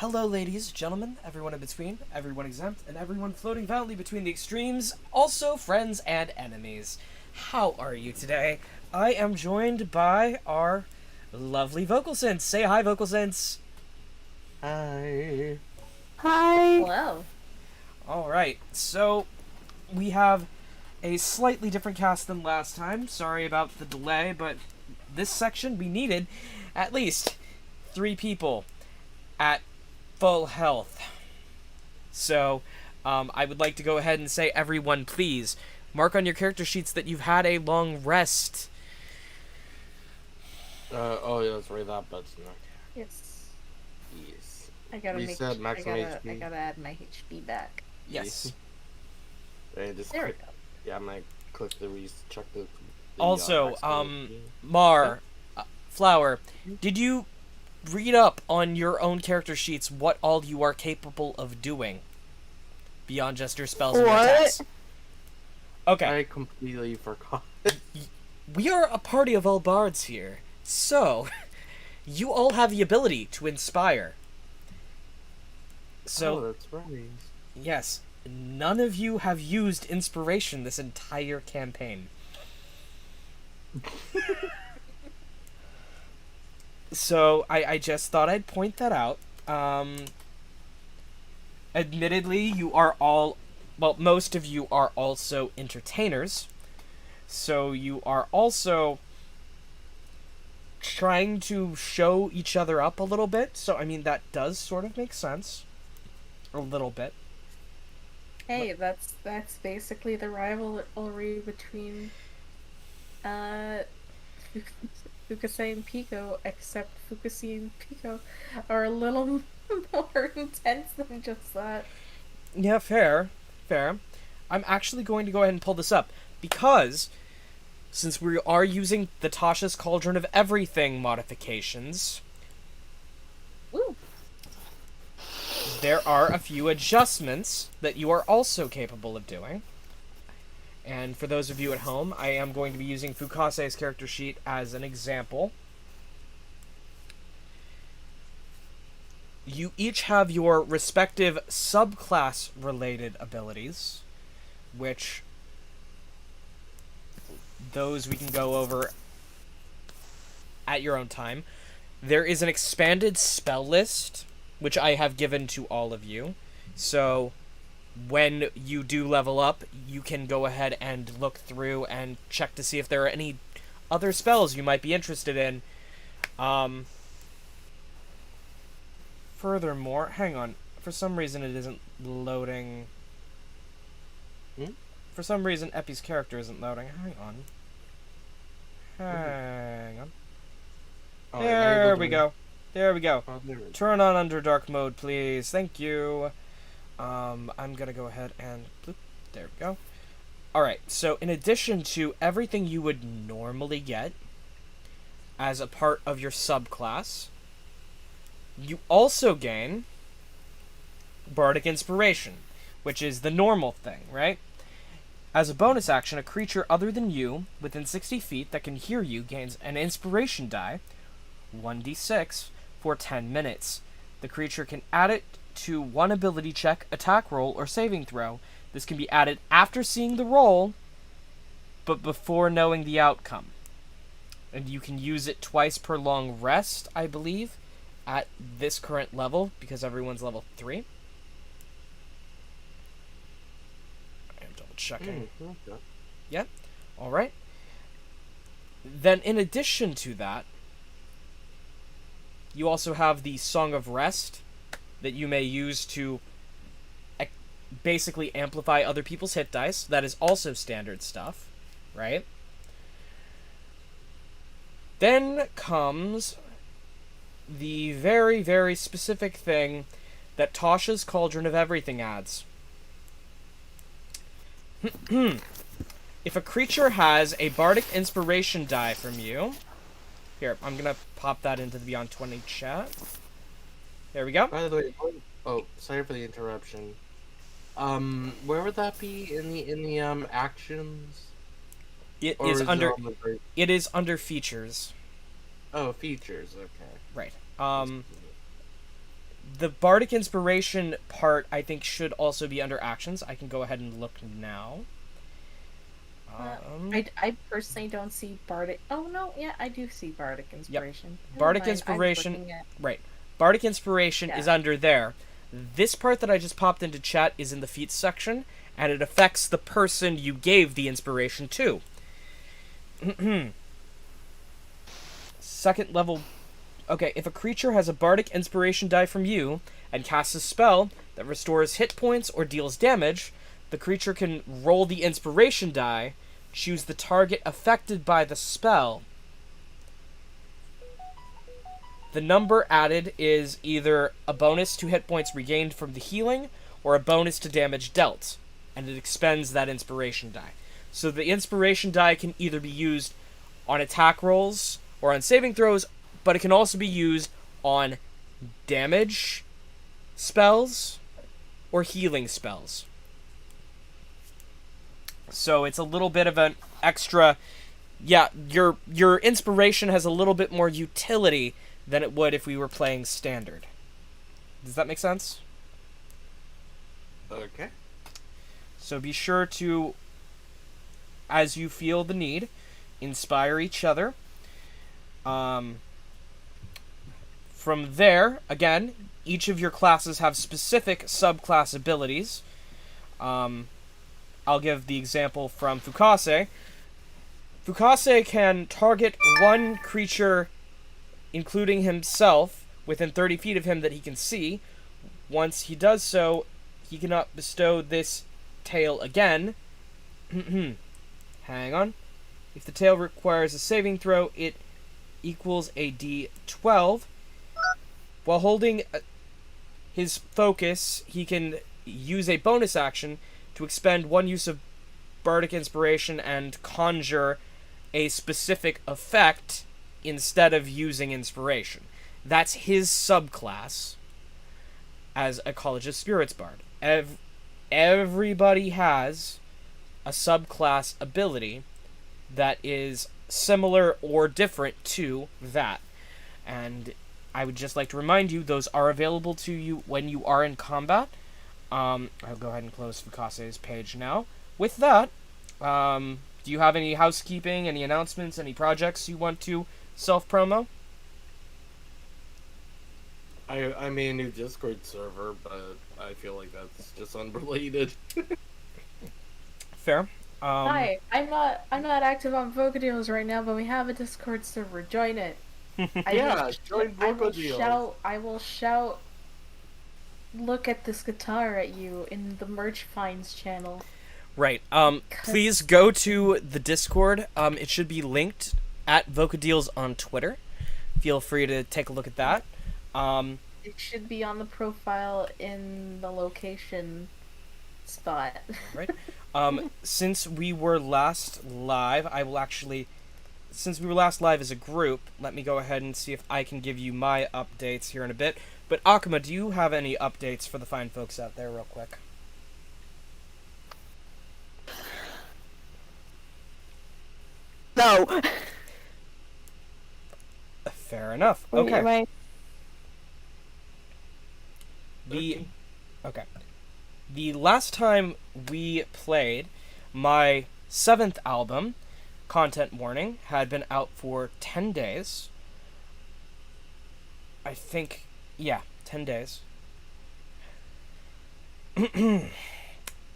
Hello, ladies, gentlemen, everyone in between, everyone exempt, and everyone floating valiantly between the extremes, also friends and enemies. How are you today? I am joined by our lovely Vocal Sense. Say hi, Vocal Sense. Hi. Hi. Hello. Alright, so we have a slightly different cast than last time. Sorry about the delay, but this section we needed at least 3 people at full health. So, I would like to go ahead and say, everyone, please mark on your character sheets that you've had a long rest. Oh yeah, that's right. That button. Yes. Yes. I gotta Reset maximum I HP. gotta add my HP back. Yes. And just There we click, go. yeah, I'm gonna click the check the Also, maximum HP. Mar, Flower, did you read up on your own character sheets what all you are capable of doing beyond just your spells and your attacks? Okay. I completely forgot. We are a party of all bards here, so you all have the ability to inspire. So, Oh, that's right. yes, none of you have used inspiration this entire campaign. So, I just thought I'd point that out. Admittedly, you are all, well, most of you are also entertainers. So you are also trying to show each other up a little bit. So, I mean, that does sort of make sense. A little bit. Hey, that's basically the rivalry between Fu Kahsei and Piko, except Fu Kahsei and Piko are a little more intense than just that. Yeah, fair. Fair. I'm actually going to go ahead and pull this up. Because, since we are using the Tasha's Cauldron of Everything modifications, Woo! there are a few adjustments that you are also capable of doing. And for those of you at home, I am going to be using Fu Kahsei's character sheet as an example. You each have your respective subclass-related abilities, which those we can go over at your own time. There is an expanded spell list, which I have given to all of you. So, when you do level up, you can go ahead and look through and check to see if there are any other spells you might be interested in. Furthermore, hang on. For some reason it isn't loading. For some reason Epi's character isn't loading. Hang on. Hang on. Oh, There we go. There we go. Oh, there we go. Turn on Underdark mode, please. Thank you. I'm gonna go ahead and bloop. There we go. Alright, so in addition to everything you would normally get as a part of your subclass, you also gain Bardic Inspiration, which is the normal thing, right? As a bonus action, a creature other than you, within 60 feet, that can hear you gains an Inspiration die, 1d6, for 10 minutes. The creature can add it to one ability check, attack roll, or saving throw. This can be added after seeing the roll, but before knowing the outcome. And you can use it twice per long rest, I believe, at this current level, because everyone's level 3. I am double checking. Okay. Yep. Alright. Then, in addition to that, you also have the Song of Rest that you may use to basically amplify other people's hit dice. That is also standard stuff, right? Then comes the very, very specific thing that Tasha's Cauldron of Everything adds. If a creature has a Bardic Inspiration die from you... Here, I'm gonna pop that into the Beyond 20 chat. There we go. By the way, oh, sorry for the interruption. Where would that be in the actions? It Or is it under on the very- it is under features. Oh, features. Okay. Right. The Bardic Inspiration part, I think, should also be under actions. I can go ahead and look now. I personally don't see Bardic. Oh no, yeah, I do see Bardic Inspiration. Never Bardic mind, I'm Inspiration, looking at- right. Bardic Inspiration Yeah. is under there. This part that I just popped into chat is in the feats section, and it affects the person you gave the inspiration to. Second level. Okay, if a creature has a Bardic Inspiration die from you and casts a spell that restores hit points or deals damage, the creature can roll the Inspiration die, choose the target affected by the spell. The number added is either a bonus to hit points regained from the healing or a bonus to damage dealt, and it expends that Inspiration die. So the Inspiration die can either be used on attack rolls or on saving throws, but it can also be used on damage spells or healing spells. So it's a little bit of an extra... Yeah, your inspiration has a little bit more utility than it would if we were playing standard. Does that make sense? Okay. So be sure to, as you feel the need, inspire each other. From there, again, each of your classes have specific subclass abilities. I'll give the example from Fu Kahsei. Fu Kahsei can target one creature, including himself, within 30 feet of him that he can see. Once he does so, he cannot bestow this tail again. Hang on. If the tail requires a saving throw, it equals a d12. While holding his focus, he can use a bonus action to expend one use of Bardic Inspiration and conjure a specific effect instead of using Inspiration. That's his subclass as a College of Spirits Bard. Everybody has a subclass ability that is similar or different to that. And I would just like to remind you, those are available to you when you are in combat. I'll go ahead and close Fu Kahsei's page now. With that, do you have any housekeeping, any announcements, any projects you want to self-promo? I made a new Discord server, but I feel like that's just unrelated. Fair. Hi, I'm not active on Vocaloid right now, but we have a Discord server. Join it. Join Vocaloid. I will shout. Look at this guitar at you in the merch finds channel. Right. Please go to the Discord. It should be linked at Vocadeals on Twitter. Feel free to take a look at that. It should be on the profile in the location spot. Right. Since we were last live, since we were last live as a group, let me go ahead and see if I can give you my updates here in a bit. But Akuma, do you have any updates for the fine folks out there real quick? No. Fair enough. Wait, Okay. am I- The last time we played, my 7th album, Content Warning, had been out for 10 days. I think, yeah, 10 days.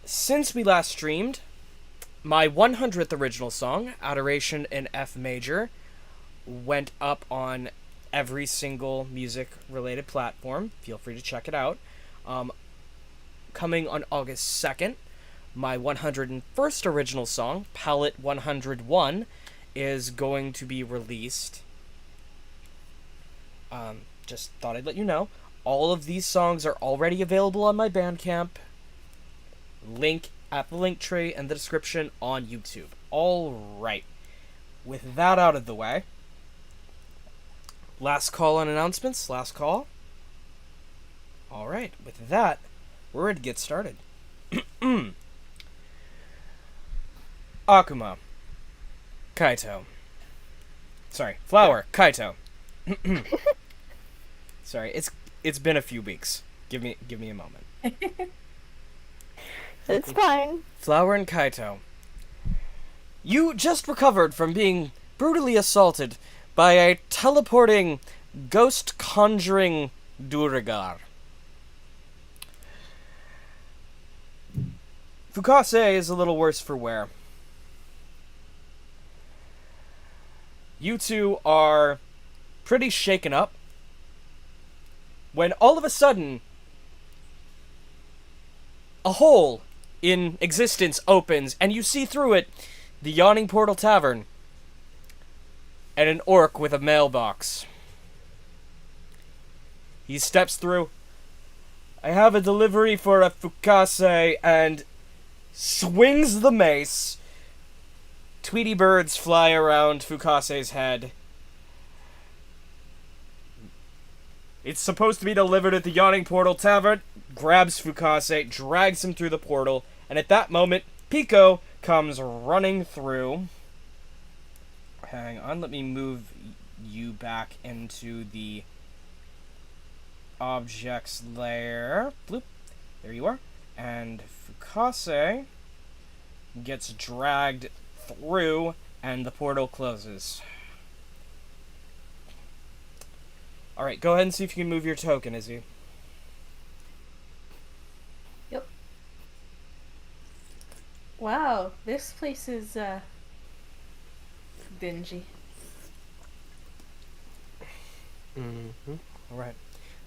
Since we last streamed, my 100th original song, Adoration in F Major, went up on every single music-related platform. Feel free to check it out. Coming on August 2nd, my 101st original song, Palette 101, is going to be released. Just thought I'd let you know. All of these songs are already available on my Bandcamp. Link at the link tree and the description on YouTube. Alright. With that out of the way, last call on announcements. Last call. Alright, with that, we're ready to get started. Akuma. KAITO. Sorry, Flower. KAITO. Sorry, It's been a few weeks. Give me a moment. It's fine. Flower and Kaito. You just recovered from being brutally assaulted by a teleporting, ghost-conjuring Duragar. Fu Kahsei is a little worse for wear. You two are pretty shaken up when all of a sudden a hole in existence opens and you see through it the Yawning Portal Tavern and an orc with a mailbox. He steps through. I have a delivery for a Fu Kahsei, and swings the mace. Tweety birds fly around Fu Kahsei's head. It's supposed to be delivered at the Yawning Portal Tavern. Grabs Fu Kahsei, drags him through the portal, and at that moment, Piko comes running through. Hang on, let me move you back into the objects layer. Bloop. There you are. And Fu Kahsei gets dragged through, and the portal closes. Alright, go ahead and see if you can move your token, Izzy. Yep. Wow, this place is, dingy. Mm-hmm. Alright.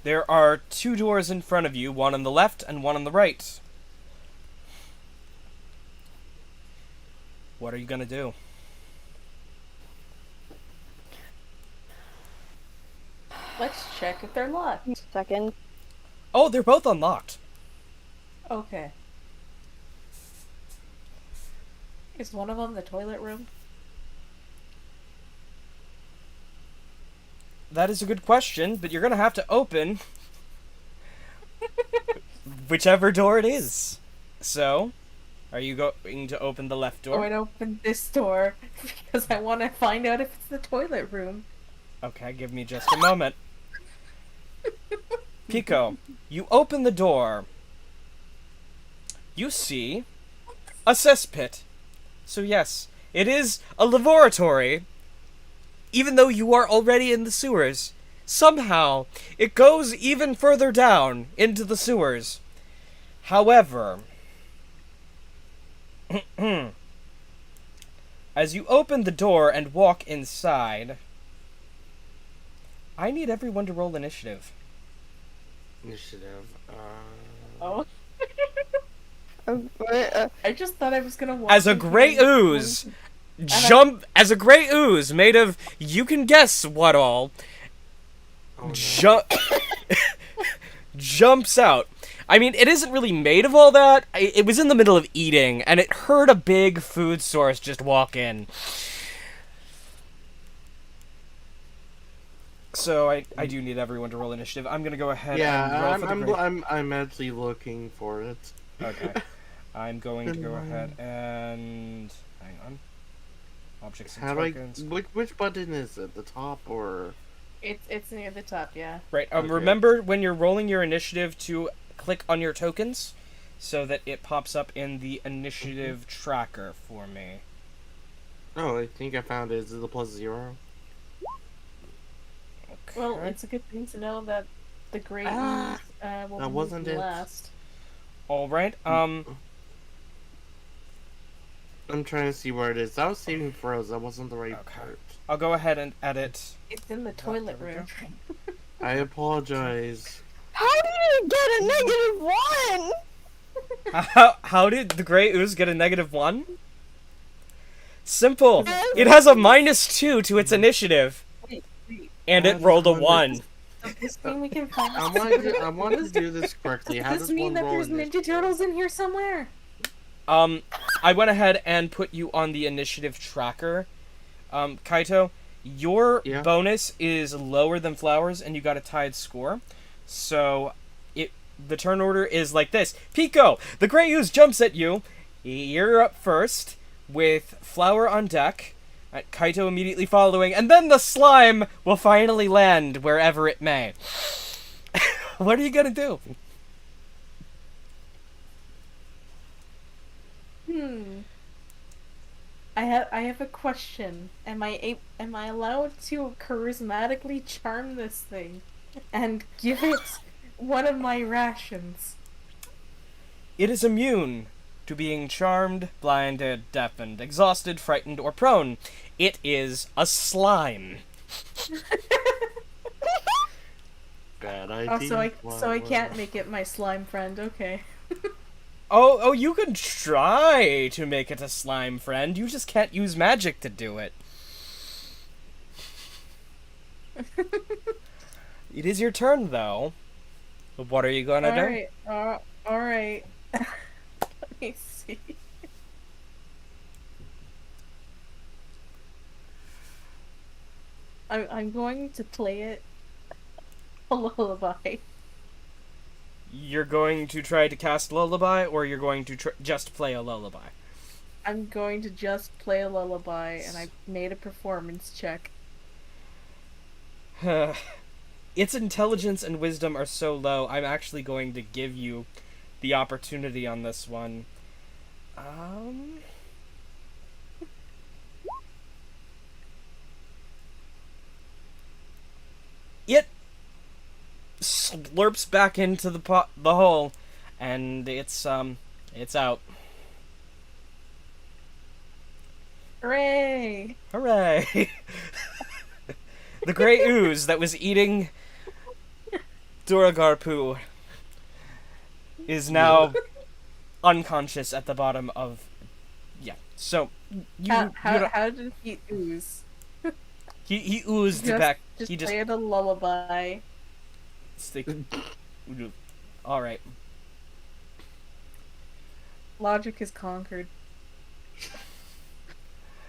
There are 2 doors in front of you, one on the left and one on the right. What are you gonna do? Let's check if they're locked. Second. Oh, they're both unlocked. Okay. Is one of them the toilet room? That is a good question, but you're gonna have to open whichever door it is. So, are you going to open the left I'm door? going to open this door because I want to find out if it's the toilet room. Okay, give me just a moment. Piko, you open the door. You see a cesspit. So yes, it is a laboratory. Even though you are already in the sewers, somehow it goes even further down into the sewers. However, as you open the door and walk inside, I need everyone to roll initiative. Initiative. Oh. What? I just thought I was going to walk As a into gray the- ooze as a gray ooze made of you can guess what all Oh, no. jumps out. I mean, it isn't really made of all that. It was in the middle of eating, and it heard a big food source just walk in. So I do need everyone to roll initiative. I'm gonna go ahead and roll Yeah, for the gray. I'm actually looking for it. Okay. I'm going to go ahead and hang on. Objects and How do I? tokens. Which button is it? The top or? It's near the top, yeah. Right. Okay. Remember when you're rolling your initiative to click on your tokens, so that it pops up in the initiative tracker for me. Oh, I think I found it. Is it the +0? Okay. Well, it's a good thing to know that the gray Ah, ooze will that be wasn't it. last. All right. I'm trying to see where it is. That was saving throws. That wasn't the right Okay. part. I'll go ahead and edit. It's in the toilet there we room. I apologize. How did it get a -1? How did the gray ooze get a -1? Simple. It has a -2 to its initiative, Wait. and it rolled a 1. Does this mean we can find I want to do this correctly. How Does does this mean one that roll there's in this? Ninja Turtles in here somewhere? I went ahead and put you on the initiative tracker. Kaito, your Yeah. bonus is lower than Flowers, and you got a tied score. So, the turn order is like this. Piko, the gray ooze jumps at you. You're up first, with Flower on deck. Kaito immediately following, and then the slime will finally land wherever it may. What are you gonna do? I have a question. Am I allowed to charismatically charm this thing and give it one of my rations? It is immune to being charmed, blinded, deafened, exhausted, frightened, or prone. It is a slime. Bad idea. Oh, so I can't make it my slime friend. Okay. Oh, you can try to make it a slime friend. You just can't use magic to do it. It is your turn, though. What are you gonna do? All right. Let me see. I'm going to play it a lullaby. You're going to try to cast lullaby, or you're going to just play a lullaby? I'm going to just play a lullaby, and I made a performance check. Its intelligence and wisdom are so low, I'm actually going to give you the opportunity on this one. It slurps back into the hole, and it's out. Hooray! Hooray! The gray ooze that was eating Duragarpu is now unconscious at the bottom of... Yeah, so... How did he ooze? He oozed Just back. Just He just... played a lullaby. Alright. Logic is conquered.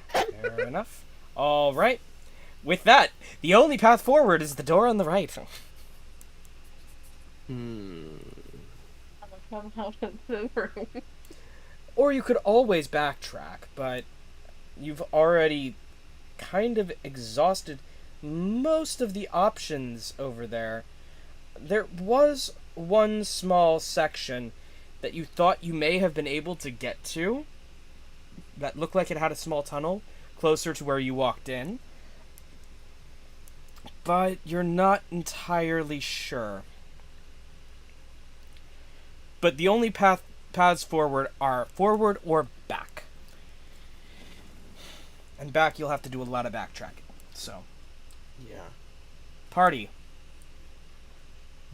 Fair enough. Alright. With that, the only path forward is the door on the right. I'm gonna come out of the room. Or you could always backtrack, but you've already kind of exhausted most of the options over there. There was one small section that you thought you may have been able to get to that looked like it had a small tunnel closer to where you walked in, but you're not entirely sure. But the only paths forward are forward or back. And back you'll have to do a lot of backtracking. So, Yeah. party.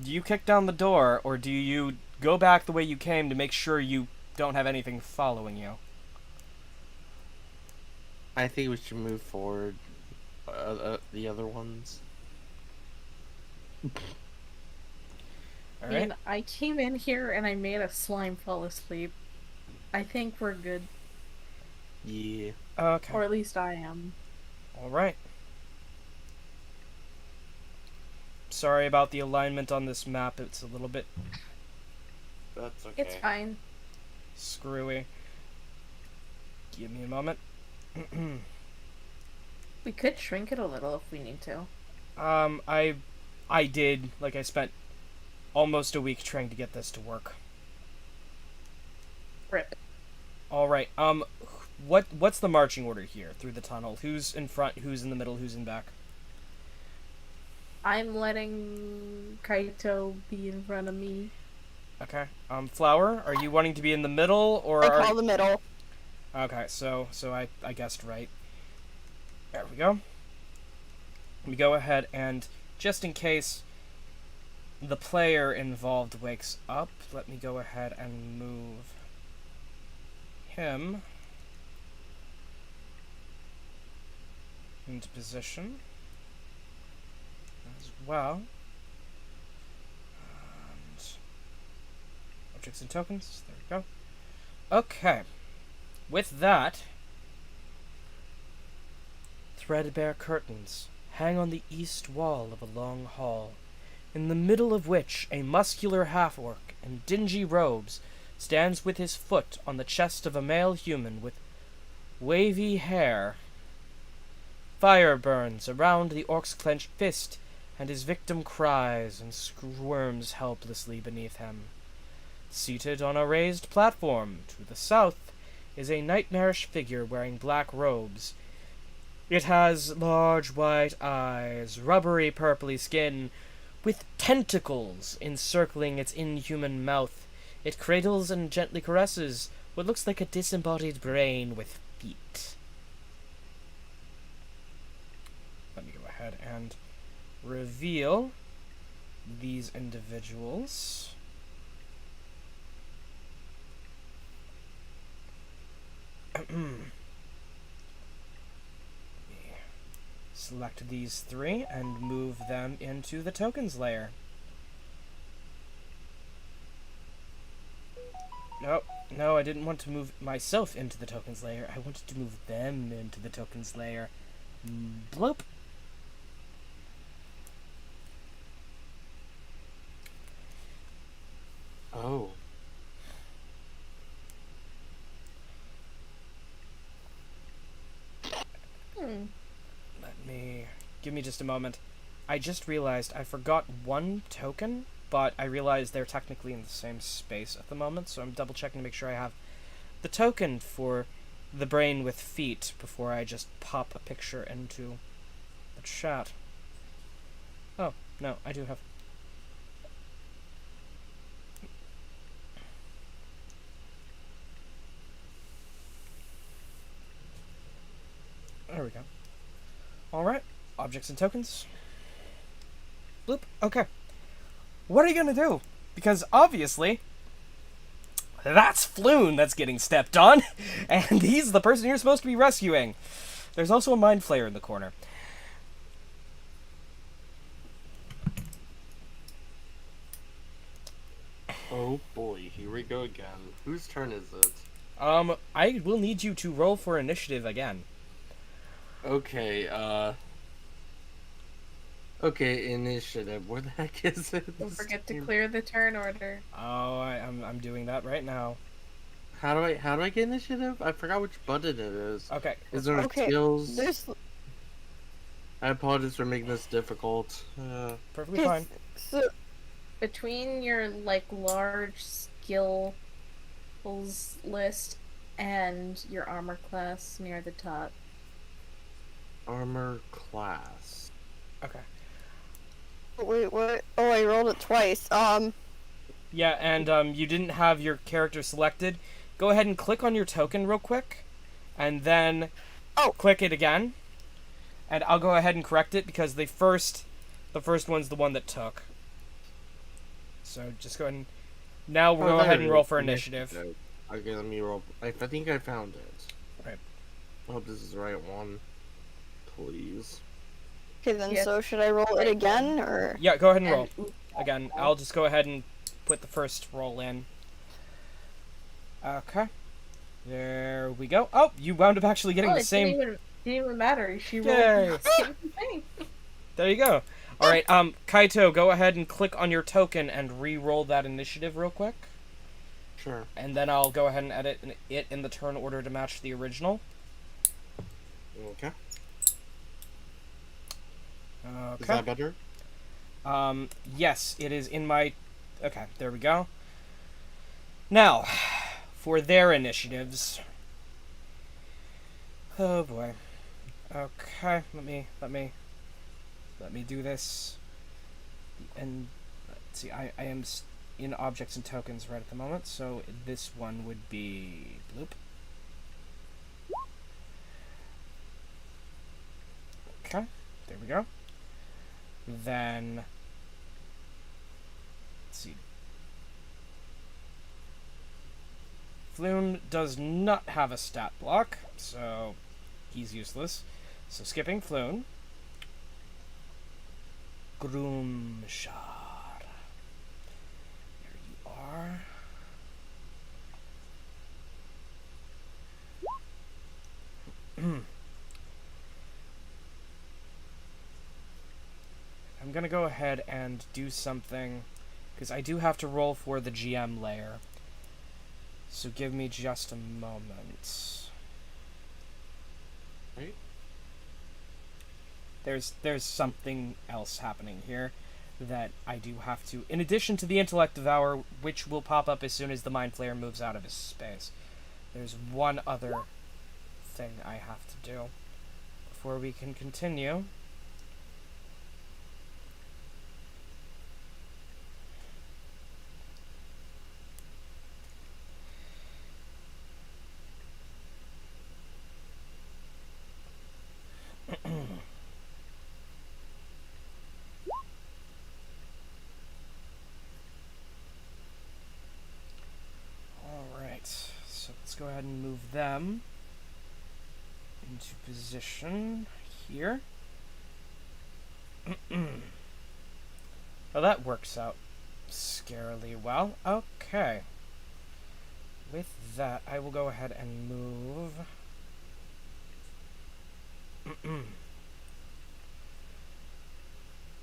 Do you kick down the door, or do you go back the way you came to make sure you don't have anything following you? I think we should move forward. The other ones. All I right. mean, I came in here and I made a slime fall asleep. I think we're good. Yeah. Okay. Or at least I am. All right. Sorry about the alignment on this map. It's a little bit That's okay. It's fine. screwy. Give me a moment. We could shrink it a little if we need to. I did. Like, I spent almost a week trying to get this to work. Rip. All right. What's the marching order here through the tunnel? Who's in front? Who's in the middle? Who's in back? I'm letting Kaito be in front of me. Okay. Flower, are you wanting to be in the middle, or I call the middle. Okay, so I guessed right. There we go. Let me go ahead and, just in case the player involved wakes up, let me go ahead and move him into position as well. And objects and tokens, there we go. Okay. With that, threadbare curtains hang on the east wall of a long hall, in the middle of which a muscular half-orc in dingy robes stands with his foot on the chest of a male human with wavy hair. Fire burns around the orc's clenched fist and his victim cries and squirms helplessly beneath him. Seated on a raised platform to the south is a nightmarish figure wearing black robes. It has large white eyes, rubbery purply skin, with tentacles encircling its inhuman mouth. It cradles and gently caresses what looks like a disembodied brain with feet. Let me go ahead and reveal these individuals. Select these three and move them into the tokens layer. No, I didn't want to move myself into the tokens layer. I wanted to move them into the tokens layer. Bloop. Oh. Give me just a moment. I just realized I forgot one token, but I realized they're technically in the same space at the moment, so I'm double checking to make sure I have the token for the brain with feet before I just pop a picture into the chat. Oh, no, I do have. There we go. Alright, objects and tokens. Bloop. Okay. What are you gonna do? Because obviously, that's Floon that's getting stepped on, and he's the person you're supposed to be rescuing. There's also a Mind Flayer in the corner. Oh boy, here we go again. Whose turn is it? I will need you to roll for initiative again. Okay, Okay, initiative. Where the heck is it? Don't forget to clear the turn order. Oh, I'm doing that right now. How do I get initiative? I forgot which button it is. Okay. Is there Okay, skills? there's I apologize for making this difficult. Perfectly fine. so Between your, large skills list and your armor class near the top. Armor class. Okay. wait, what? Oh, I rolled it twice. Yeah, and you didn't have your character selected. Go ahead and click on your token real quick, and then click it again. And I'll go ahead and correct it because the first one's the one that took. So just go ahead and now we'll go ahead and roll for initiative. Okay, let me roll. I think I found it. Right. I hope this is the right one. Please. Okay, then Yeah. so should I roll it again or? Yeah, go ahead and roll. Again, I'll just go ahead and put the first roll in. Okay. There we go. Oh, you wound up actually getting the same. Didn't even matter. She rolled Yay. the same thing. There you go. All right. Kaito, go ahead and click on your token and re-roll that initiative real quick, Sure. and then I'll go ahead and edit it in the turn order to match the original. Okay. Okay. Is that better? Yes, it is in my... Okay, there we go. Now, for their initiatives... Oh boy. Okay, let me do this. And, let's see, I am in objects and tokens right at the moment, so this one would be... Bloop. Okay, there we go. Then, let's see. Floon does not have a stat block, so he's useless. So skipping Floon. Groomshar. There you are. I'm gonna go ahead and do something, because I do have to roll for the GM layer. So give me just a moment. Right. there's something else happening here that I do have to, in addition to the Intellect Devour, which will pop up as soon as the Mind Flayer moves out of his space. There's one other thing I have to do before we can continue. Go ahead and move them into position here. Well, that works out scarily well. Okay. With that, I will go ahead and move.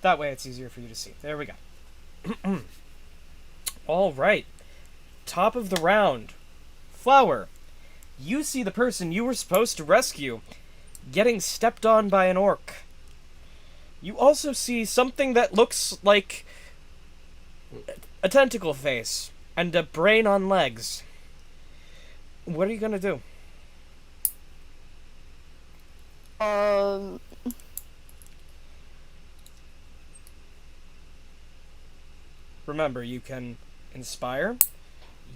That way it's easier for you to see. There we go. All right. Top of the round. Flower, you see the person you were supposed to rescue getting stepped on by an orc. You also see something that looks like a tentacle face and a brain on legs. What are you gonna do? Remember, you can inspire,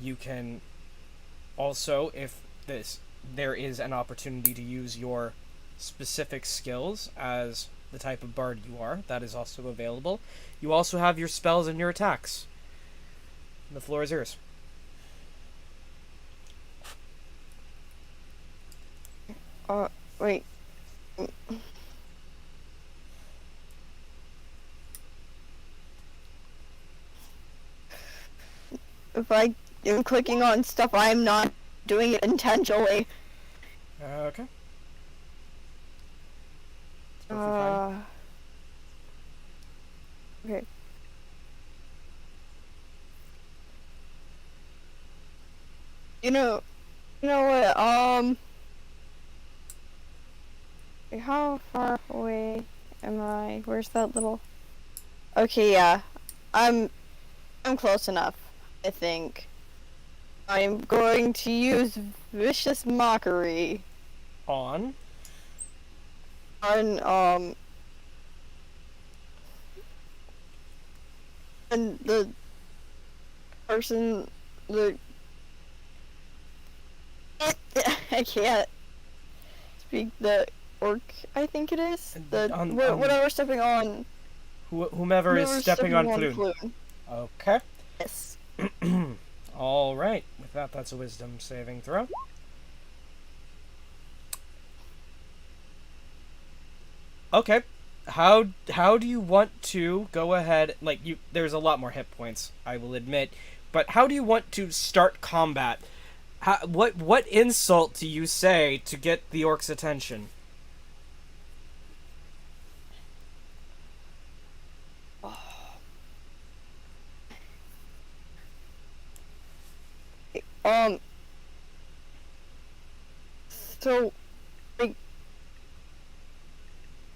you can also, if there is an opportunity to use your specific skills as the type of bard you are, that is also available. You also have your spells and your attacks. The floor is yours. Wait. If I am clicking on stuff, I'm not doing it intentionally. Okay. It's perfectly fine. Okay. You know what, how far away am I? Where's that little... Okay, yeah. I'm close enough, I think. I'm going to use Vicious Mockery. On? On, and the person, I can't speak, the orc, I think it is? Whatever stepping on. Whomever is stepping on Floon. Okay. Yes. Alright. With that, that's a wisdom saving throw. Okay. How do you want to go ahead, like, there's a lot more hit points, I will admit, but how do you want to start combat? What insult do you say to get the orc's attention? So, like,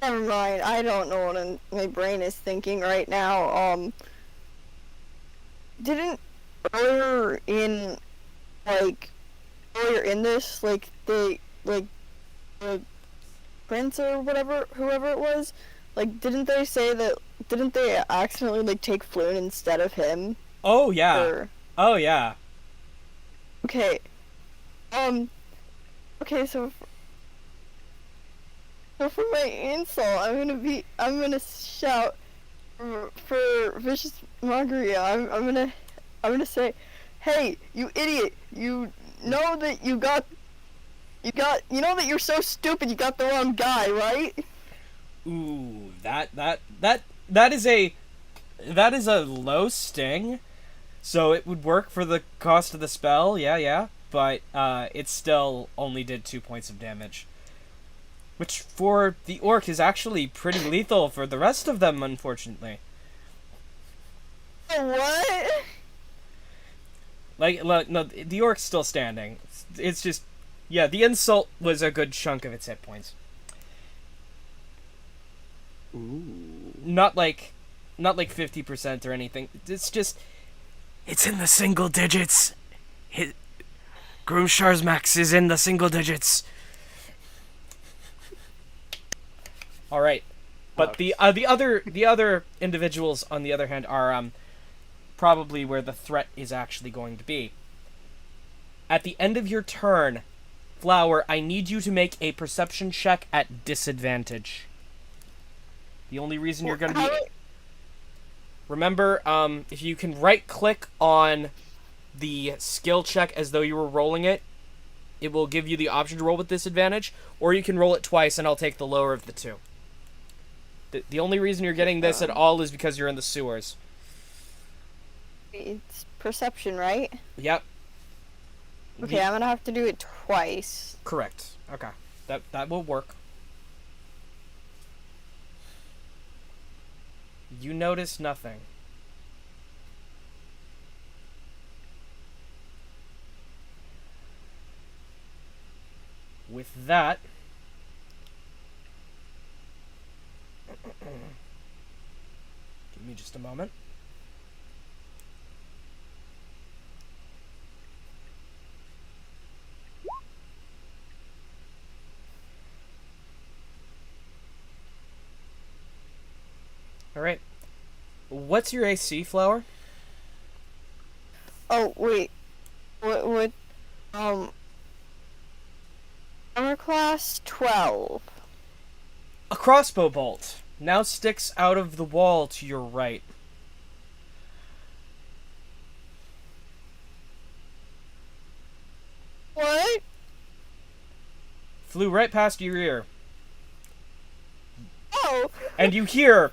never mind, I don't know what my brain is thinking right now. Didn't earlier in this, the prince or whoever it was, didn't they accidentally, take Floon instead of him? Oh, yeah. Or... Oh, yeah. Okay. Okay, so for my insult, I'm gonna shout for Vicious Mockery. I'm gonna say, hey, you idiot! You know that you know that you're so stupid. You got the wrong guy, right? Ooh, that is a low sting, so it would work for the cost of the spell. Yeah. But it still only did 2 points of damage. Which, for the orc, is actually pretty lethal for the rest of them, unfortunately. What? No, the orc's still standing. It's just... Yeah, the insult was a good chunk of its hit points. Ooh. Not like 50% or anything. It's in the single digits. Groomshar's max is in the single digits. All right, but the other individuals, on the other hand, are probably where the threat is actually going to be. At the end of your turn, Flower, I need you to make a perception check at disadvantage. The only reason you're going to be... Remember, if you can right-click on the skill check as though you were rolling it, it will give you the option to roll with disadvantage, or you can roll it twice and I'll take the lower of the two. The only reason you're getting this at all is because you're in the sewers. It's perception, right? Yep. Okay, I'm gonna have to do it twice. Correct. Okay. That will work. You notice nothing. With that, give me just a moment. All right. What's your AC, Flower? Oh wait, what? Armor class 12. A crossbow bolt now sticks out of the wall to your right. What? Flew right past your ear. Oh. And you hear,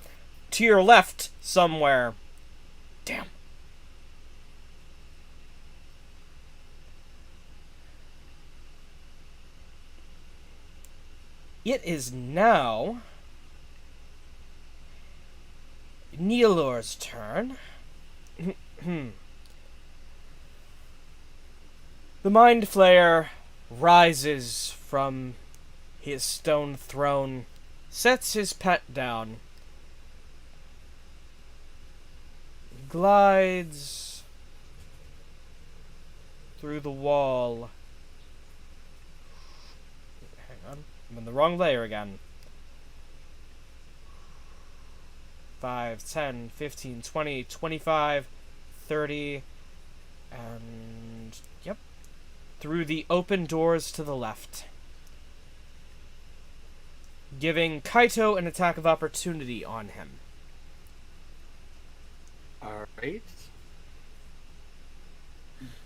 to your left somewhere, damn. It is now Neilor's turn. The Mind Flayer rises from his stone throne, sets his pet down, glides through the wall. Hang on, I'm in the wrong layer again. 5, 10, 15, 20, 25, 30, and yep. Through the open doors to the left, giving KAITO an attack of opportunity on him. Alright.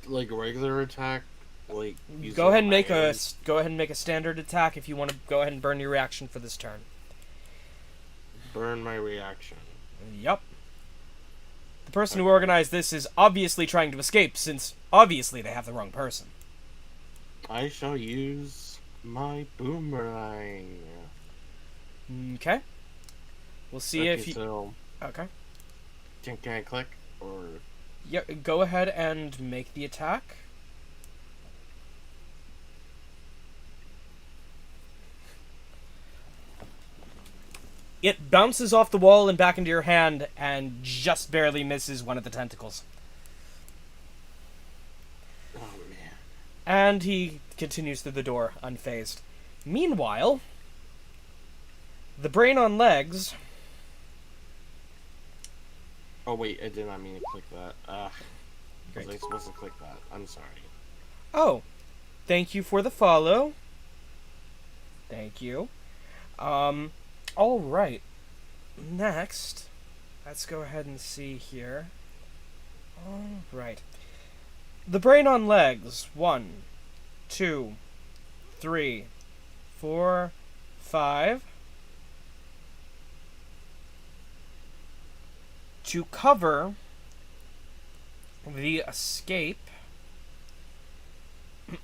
Like a regular attack? Like Go ahead and make a standard attack if you want to go ahead and burn your reaction for this turn. Burn my reaction. Yep. The person who organized this is obviously trying to escape, since obviously they have the wrong person. I shall use my boomerang. Okay. We'll see if you... So Okay. can I click? Or... Yeah, go ahead and make the attack. It bounces off the wall and back into your hand and just barely misses one of the tentacles. Oh, man. And he continues through the door, unfazed. Meanwhile, the brain on legs... Oh, wait, I did not mean to click that. Great. Was I supposed to click that? I'm sorry. Oh, thank you for the follow. Thank you. Alright. Next, let's go ahead and see here. Alright. The brain on legs. 1, 2, 3, 4, 5. To cover the escape,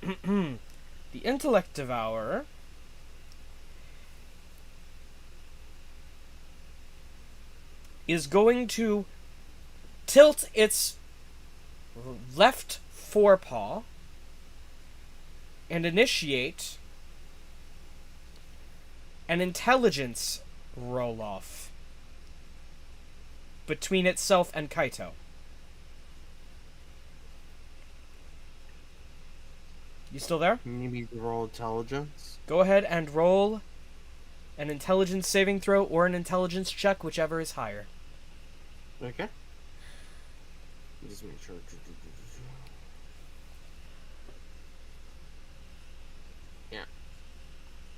the Intellect Devourer is going to tilt its left forepaw and initiate an intelligence roll-off. between itself and Kaito. You still there? You need to roll intelligence. Go ahead and roll an intelligence saving throw or an intelligence check, whichever is higher. Okay. Just make sure.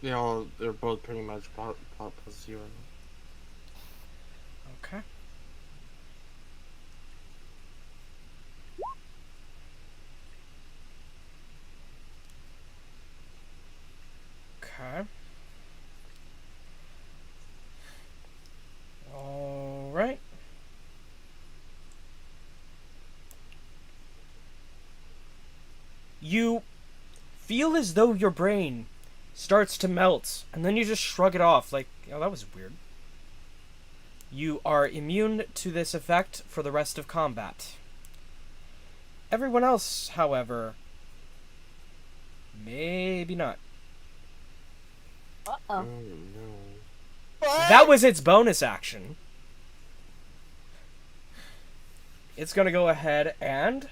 Yeah. They're both pretty much plus 0. Okay. Okay. All right. You feel as though your brain starts to melt, and then you just shrug it off like, oh, that was weird. You are immune to this effect for the rest of combat. Everyone else, however, maybe not. Uh-oh. Oh no. What? That was its bonus action. It's gonna go ahead and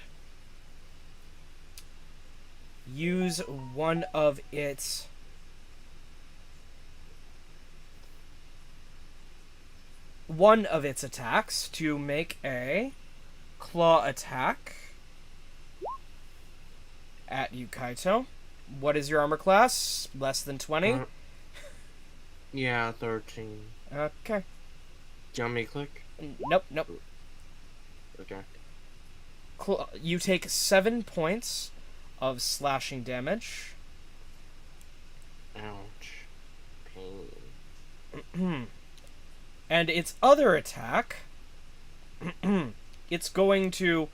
use one of its attacks to make a claw attack at you, Kaito. What is your armor class? Less than 20? Yeah, 13. Okay. Do you want me to click? Nope. Okay. You take 7 points of slashing damage. Ouch. Pain. And its other attack, it's going to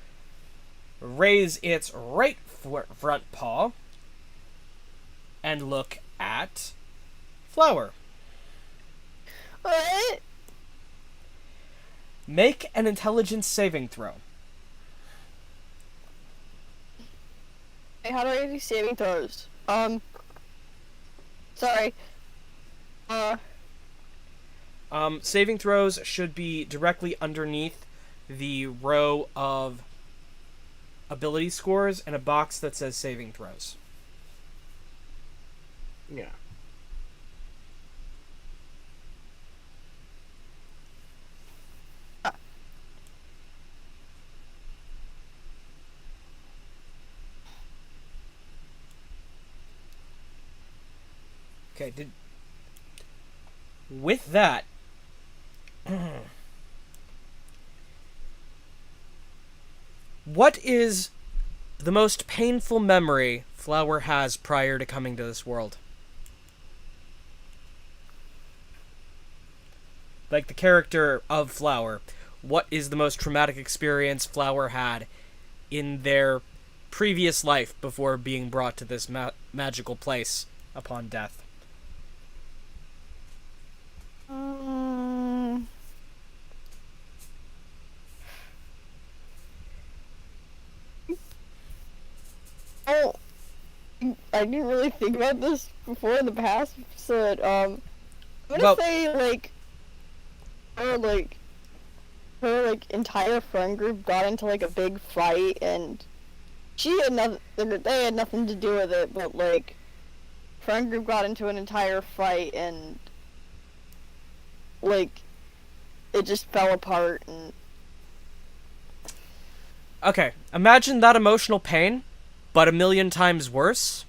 raise its right front paw and look at Flower. What? Make an intelligence saving throw. Hey, how do I do saving throws? Sorry. Saving throws should be directly underneath the row of ability scores and a box that says saving throws. Yeah. Okay, with that, what is the most painful memory Flower has prior to coming to this world? Like the character of Flower, what is the most traumatic experience Flower had in their previous life before being brought to this magical place upon death? Oh, I didn't really think about this before in the past, so I'm gonna say her entire friend group got into like a big fight, and she had nothing. They had nothing to do with it, but like, friend group got into an entire fight, and like, it just fell apart. And okay, imagine that emotional pain, but 1,000,000 times worse.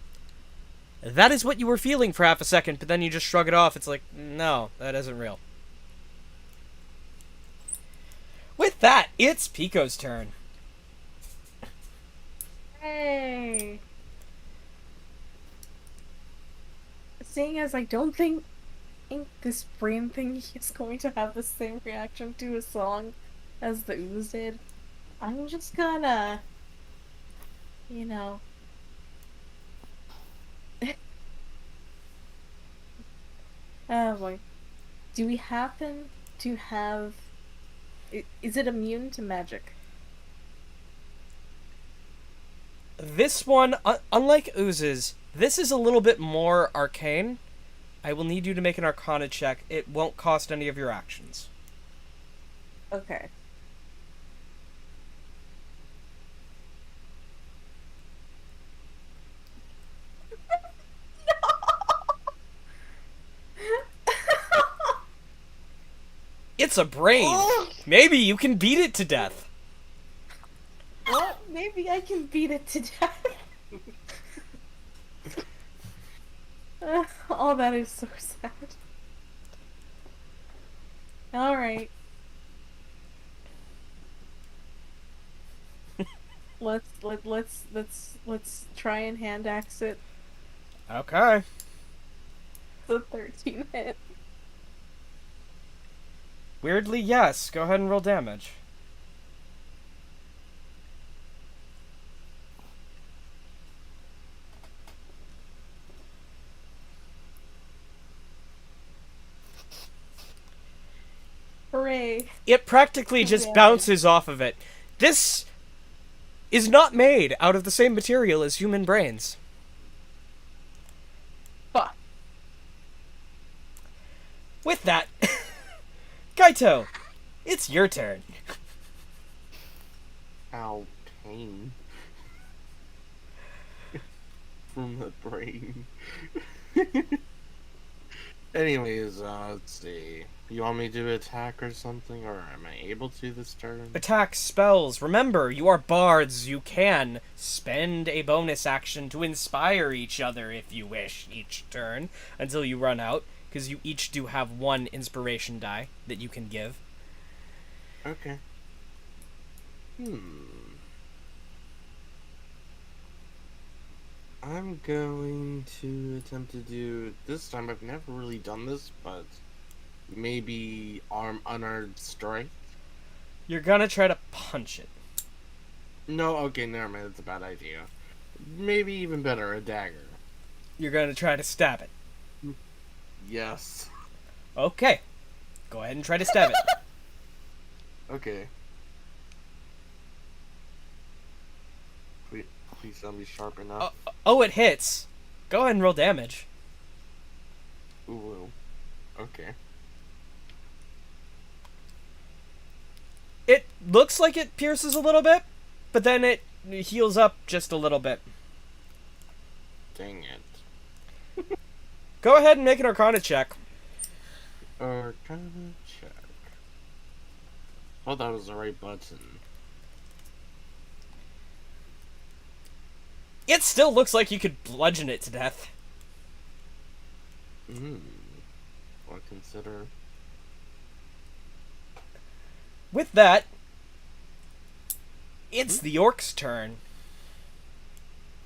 That is what you were feeling for half a second, but then you just shrug it off. It's like, no, that isn't real. With that, it's Piko's turn. Hey. Seeing as I don't think this brain thing is going to have the same reaction to a song as the ooze did, I'm just gonna, you know. Oh boy. Do we happen to have... Is it immune to magic? This one, unlike oozes, this is a little bit more arcane. I will need you to make an Arcana check. It won't cost any of your actions. Okay. It's a brain. Oh! Maybe you can beat it to death. What? Maybe I can beat it to death. Oh, that is so sad. Alright. Let's try and hand axe it. Okay. The 13 hit. Weirdly, yes. Go ahead and roll damage. Hooray. It practically just Yeah. bounces off of it. This is not made out of the same material as human brains. Fuck. With that, KAITO, it's your turn. Ow, pain. From the brain. Anyways, let's see. You want me to attack or something, or am I able to this turn? Attack spells. Remember, you are bards. You can spend a bonus action to inspire each other if you wish each turn until you run out, because you each do have one inspiration die that you can give. Okay. I'm going to attempt to do this time. I've never really done this, but maybe unarmed strike. You're gonna try to punch it. No, okay, never mind. That's a bad idea. Maybe even better, a dagger. You're gonna try to stab it. Yes. Okay. Go ahead and try to stab it. Okay. Please tell me sharp enough. Oh, it hits. Go ahead and roll damage. Ooh. Okay. It looks like it pierces a little bit, but then it heals up just a little bit. Dang it. Go ahead and make an Arcana check. Arcana check. Oh, that was the right button. It still looks like you could bludgeon it to death. Or consider. With that, it's the orc's turn.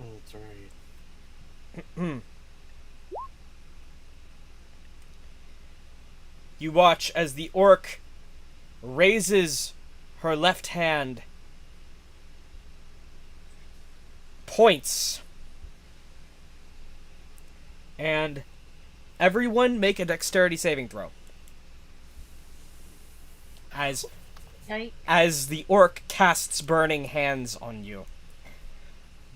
Oh, that's right. You watch as the orc raises her left hand, points, and everyone make a dexterity saving throw. As the orc casts burning hands on you.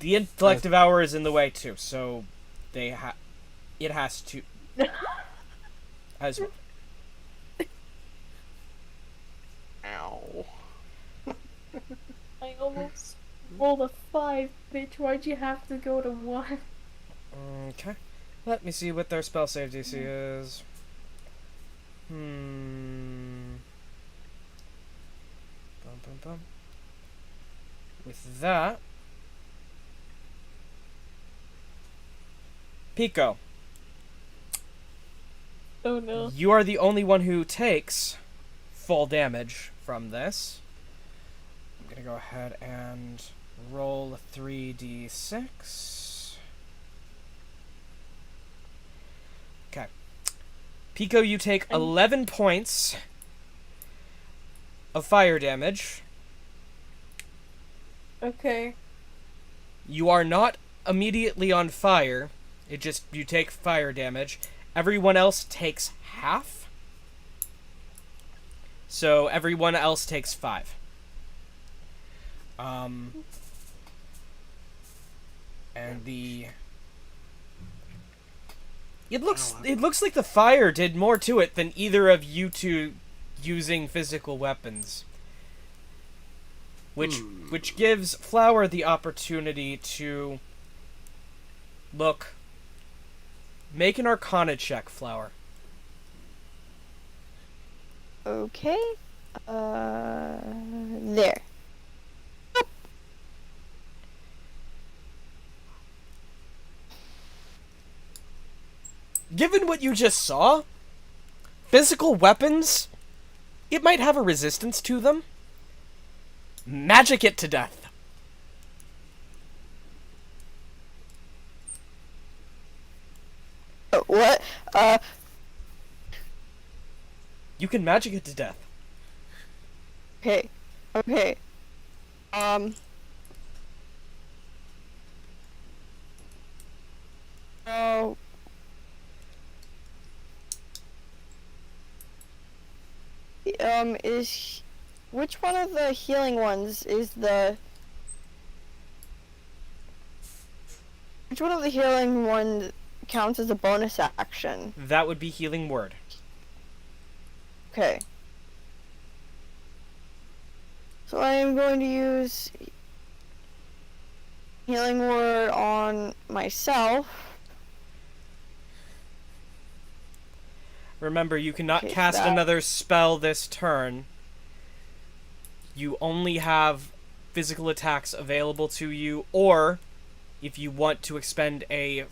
The intellect devour is in the way too, so it has to as well. Ow. I almost rolled a 5, bitch. Why'd you have to go to 1? Okay. Let me see what their spell save DC is. Bum, bum, bum. With that, Piko, Oh no. you are the only one who takes full damage from this. I'm gonna go ahead and roll 3d6. Okay. Piko, you take 11 points of fire damage. Okay. You are not immediately on fire. It just, you take fire damage. Everyone else takes half. So everyone else takes 5. And it looks like the fire did more to it than either of you two using physical weapons. Which gives Flower the opportunity to make an Arcana check, Flower. Okay. There. Given what you just saw, physical weapons, it might have a resistance to them. Magic it to death. What? You can magic it to death. Okay. Okay. Oh. Which one of the healing ones is the... Which one of the healing ones counts as a bonus action? That would be healing word. Okay. So I am going to use healing word on myself. Remember, you cannot Okay, cast that- another spell this turn. You only have physical attacks available to you, or if you want to expend a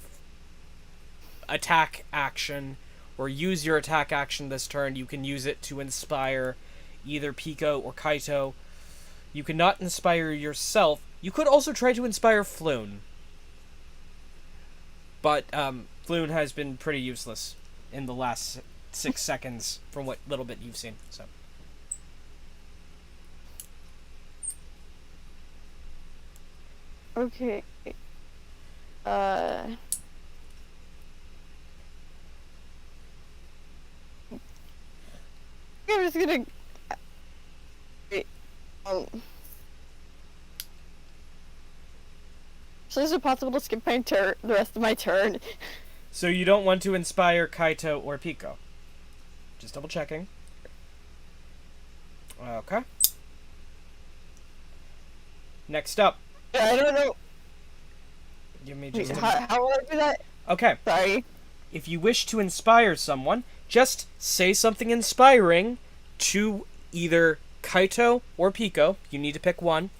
attack action or use your attack action this turn, you can use it to inspire either Piko or KAITO. You cannot inspire yourself. You could also try to inspire Floon. But Floon has been pretty useless in the last 6 seconds from what little bit you've seen. So Okay. I'm just gonna. So is it possible to skip my turn, the rest of my turn? So you don't want to inspire KAITO or Piko? Just double checking. Okay. Next up. I don't know. Give me just a... How will I do that? Okay. Sorry. If you wish to inspire someone, just say something inspiring to either KAITO or Piko. You need to pick one.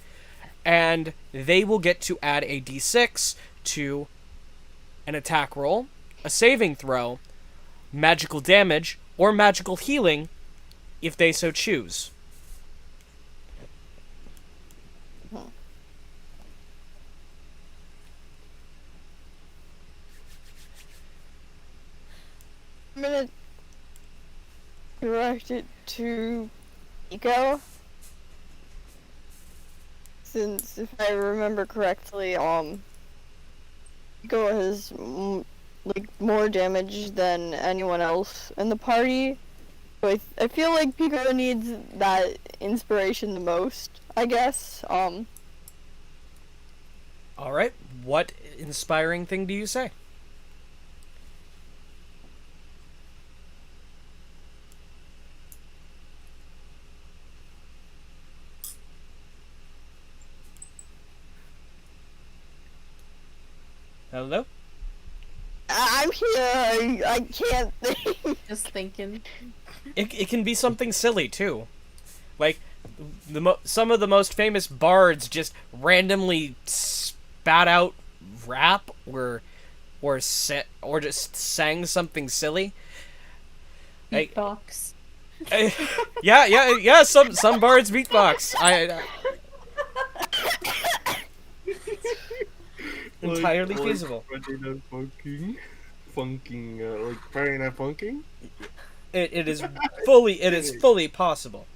And they will get to add a d6 to an attack roll, a saving throw, magical damage, or magical healing if they so choose. I'm gonna direct it to Piko. Since, if I remember correctly, Piko has like more damage than anyone else in the party. So I feel like Piko needs that inspiration the most, I guess. Alright, what inspiring thing do you say? Hello? I'm here. I can't think. Just thinking. It can be something silly too, like some of the most famous bards just randomly spat out rap or just sang something silly. Beatbox. Yeah. Some bards beatbox. Entirely like feasible. Friday Night funking, like Friday Night funking. It is fully possible.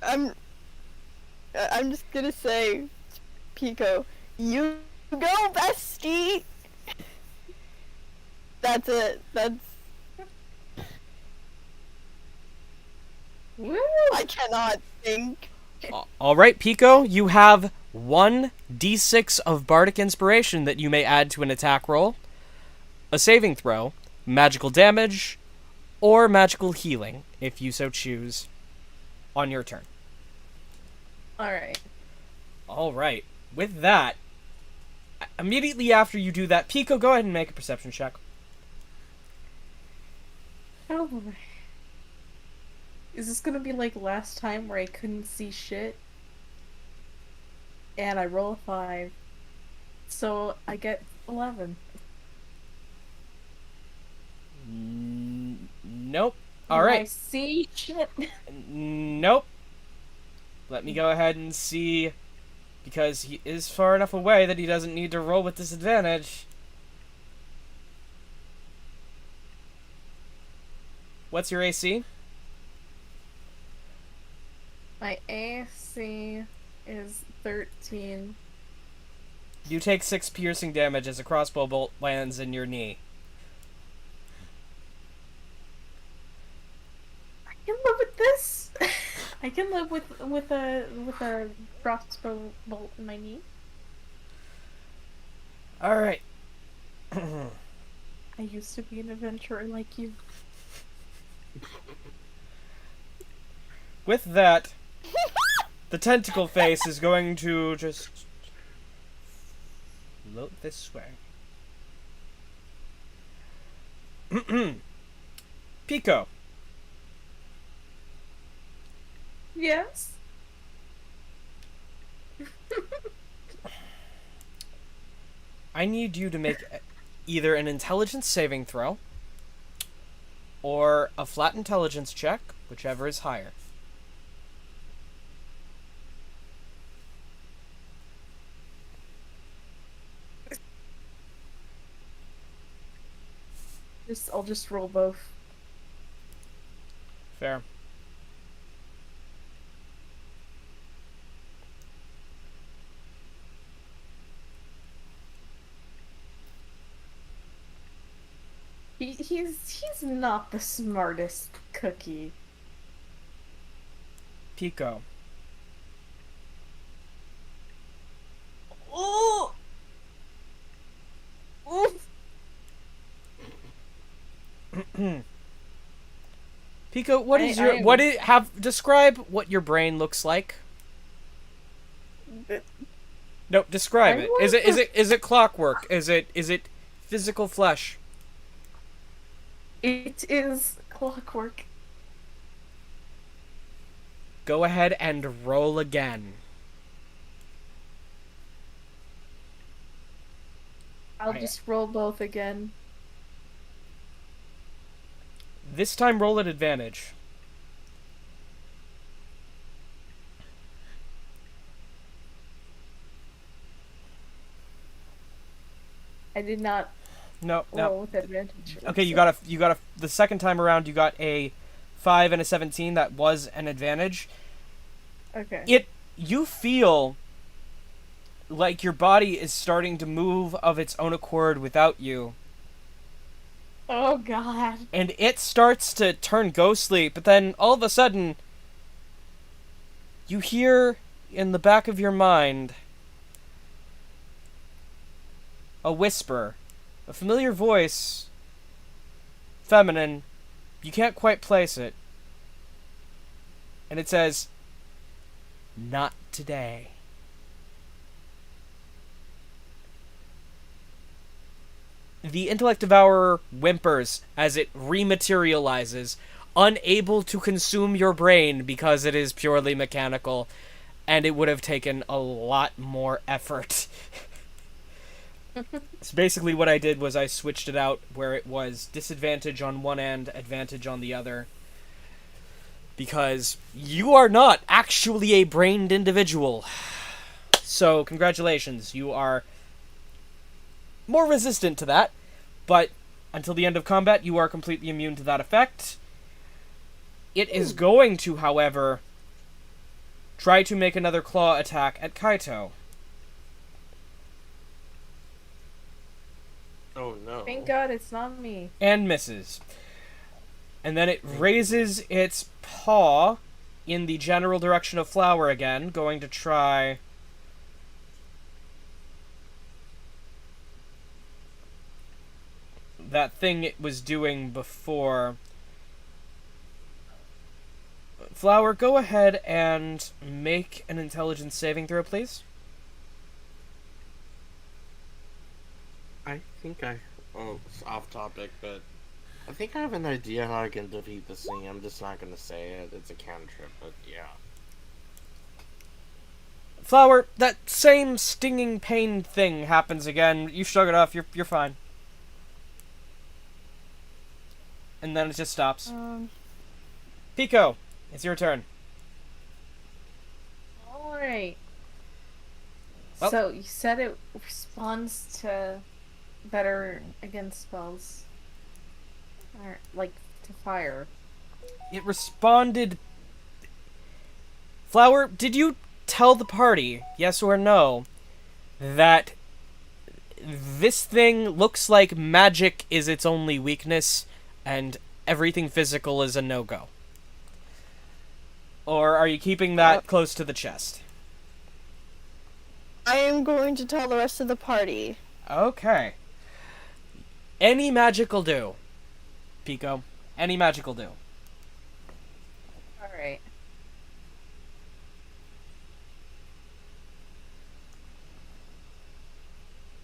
I'm just gonna say, Piko, you go, bestie. That's it. Woo! I cannot think. Alright, Piko, you have 1d6 of bardic inspiration that you may add to an attack roll, a saving throw, magical damage, or magical healing, if you so choose, on your turn. Alright. All right. With that, immediately after you do that, Piko, go ahead and make a perception check. Oh boy. Is this gonna be like last time where I couldn't see shit? And I roll a 5. So I get 11. Nope. All I right. see shit. Nope. Let me go ahead and see, because he is far enough away that he doesn't need to roll with disadvantage. What's your AC? My AC is 13. You take 6 piercing damage as a crossbow bolt lands in your knee. I can live with this. I can live with a crossbow bolt in my knee. All right. I used to be an adventurer like you. With that, the tentacle face is going to just float this way. Piko, Yes. I need you to make either an intelligence saving throw or a flat intelligence check, whichever is higher. I'll just roll both. Fair. He's not the smartest cookie. Piko. Oh. Oof. Piko, what is your describe what your brain looks like? No, describe it. Is it clockwork? Is it physical flesh? It is clockwork. Go ahead and roll again. I'll just roll both again. This time roll at advantage. I did not No. roll with advantage. Okay, you got the second time around you got a 5 and a 17. That was an advantage. Okay. You feel like your body is starting to move of its own accord without you. Oh god. And it starts to turn ghostly, but then all of a sudden you hear in the back of your mind a whisper, a familiar voice, feminine, you can't quite place it. And it says, "Not today." The Intellect Devourer whimpers as it rematerializes, unable to consume your brain because it is purely mechanical, and it would have taken a lot more effort. So basically what I did was I switched it out where it was disadvantage on one end, advantage on the other. Because you are not actually a brained individual. So, congratulations, you are more resistant to that, but until the end of combat, you are completely immune to that effect. It is going to, however, try to make another claw attack at KAITO. Oh no. Thank god it's not me. And misses. And then it raises its paw in the general direction of Flower again, going to try... that thing it was doing before. Flower, go ahead and make an intelligence saving throw, please. I think I. Oh, it's off topic, but I think I have an idea how I can defeat this thing. I'm just not gonna say it. It's a cantrip, but yeah. Flower, that same stinging pain thing happens again. You shrug it off. You're fine. And then it just stops. Piko, it's your turn. Alright. Well- So, you said it responds to better against spells. Or, like, to fire. It responded. Flower, did you tell the party, yes or no, that this thing looks like magic is its only weakness and everything physical is a no-go? Or are you keeping that close to the chest? I am going to tell the rest of the party. Okay. Any magic will do, Piko. Any magic will do. Alright.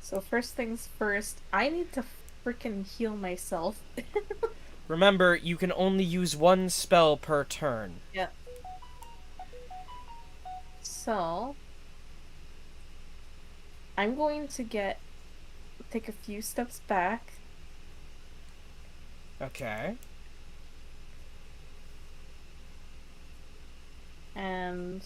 So first things first, I need to freaking heal myself. Remember, you can only use one spell per turn. Yeah. So, I'm going to take a few steps back. Okay. And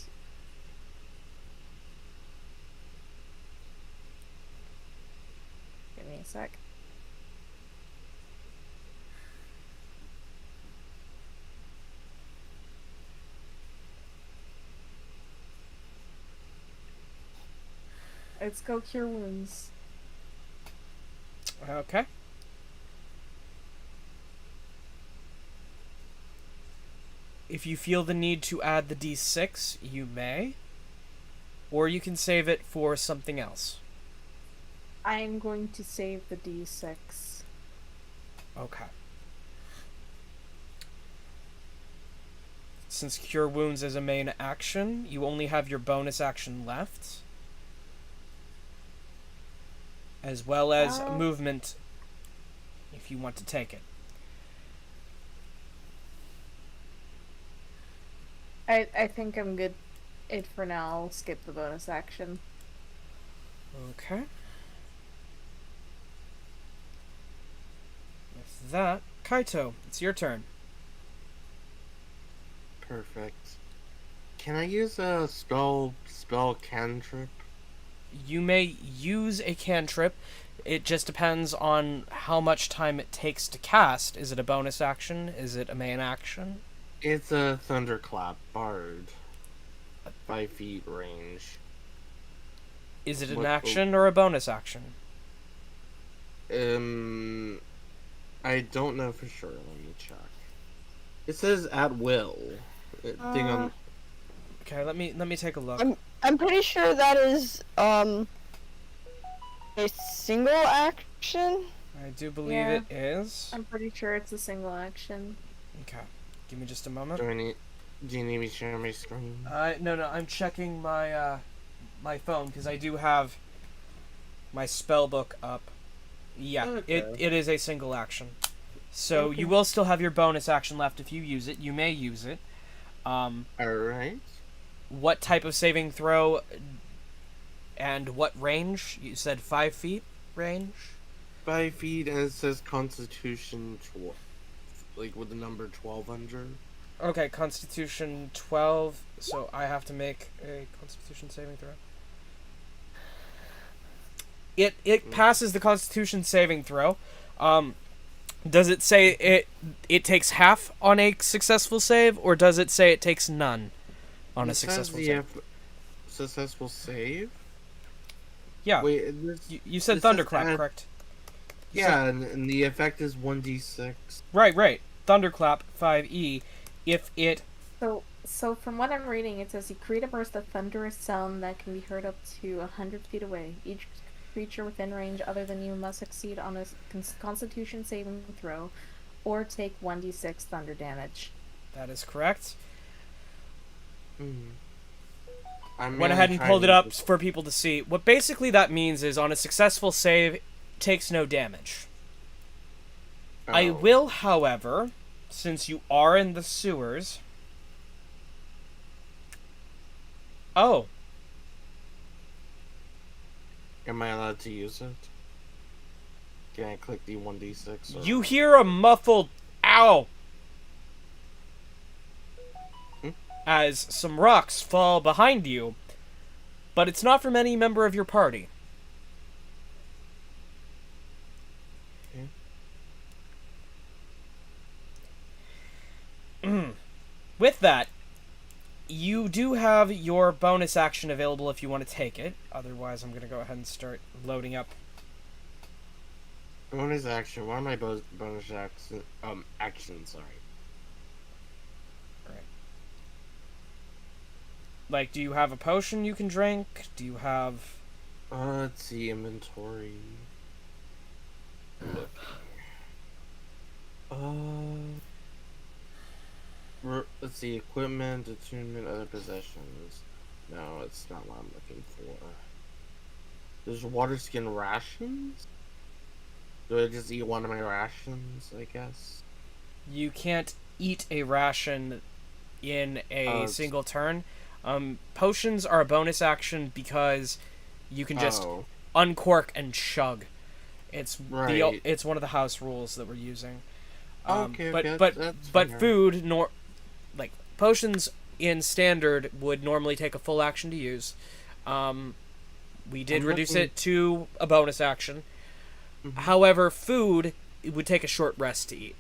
give me a sec. Let's go cure wounds. Okay. If you feel the need to add the d6, you may. Or you can save it for something else. I'm going to save the d6. Okay. Since Cure Wounds is a main action, you only have your bonus action left. As well as movement, if you want to take it. I think I'm good for now. I'll skip the bonus action. Okay. With that, Kaito, it's your turn. Perfect. Can I use a spell cantrip? You may use a cantrip. It just depends on how much time it takes to cast. Is it a bonus action? Is it a main action? It's a thunderclap bard. 5 feet range. Is it an What- action or a bonus action? I don't know for sure. Let me check. It says at will. Thing on. Okay, let me take a look. I'm pretty sure that is a single action. I do believe Yeah. it is. I'm pretty sure it's a single action. Okay, give me just a moment. Do you need me to share my screen? No, I'm checking my my phone because I do have my spell book up. Yeah, Okay. it is a single action. So Okay. you will still have your bonus action left if you use it. You may use it. Alright. What type of saving throw and what range? You said 5 feet range? 5 feet, and it says Constitution 12. Like with the number 12 under. Okay, Constitution 12. So I have to make a Constitution saving throw. It passes the Constitution saving throw. Does it say it takes half on a successful save, or does it say it takes none on a successful save? Successful save? Yeah. Wait, You said this Thunderclap, is- correct? yeah, and the effect is 1d6. Right. Thunderclap 5e. If it So from what I'm reading, it says you create a burst of thunderous sound that can be heard up to 100 feet away. Each creature within range other than you must succeed on a Constitution saving throw, or take 1d6 thunder damage. that is correct. I Went ahead and pulled it up for people to see. What basically that means is on a successful save, takes no damage. I will, however, since you are in the sewers... Oh. Am I allowed to use it? Can I click the 1d6? Or... You hear a muffled ow as some rocks fall behind you, but it's not from any member of your party. With that, you do have your bonus action available if you want to take it. Otherwise, I'm going to go ahead and start loading up. Bonus action. What are my bonus action? Actions. Sorry. Right. Like, do you have a potion you can drink? Do you have... Let's see, inventory. Let's see, equipment, attunement, other possessions. No, it's not what I'm looking for. There's water skin rations? Do I just eat one of my rations, I guess? You can't eat a ration in a single turn. Potions are a bonus action because you can just uncork and chug. It's it's one of the house rules that we're using. But food like potions in standard would normally take a full action to use. We did reduce it to a bonus action. However, food, it would take a short rest to eat.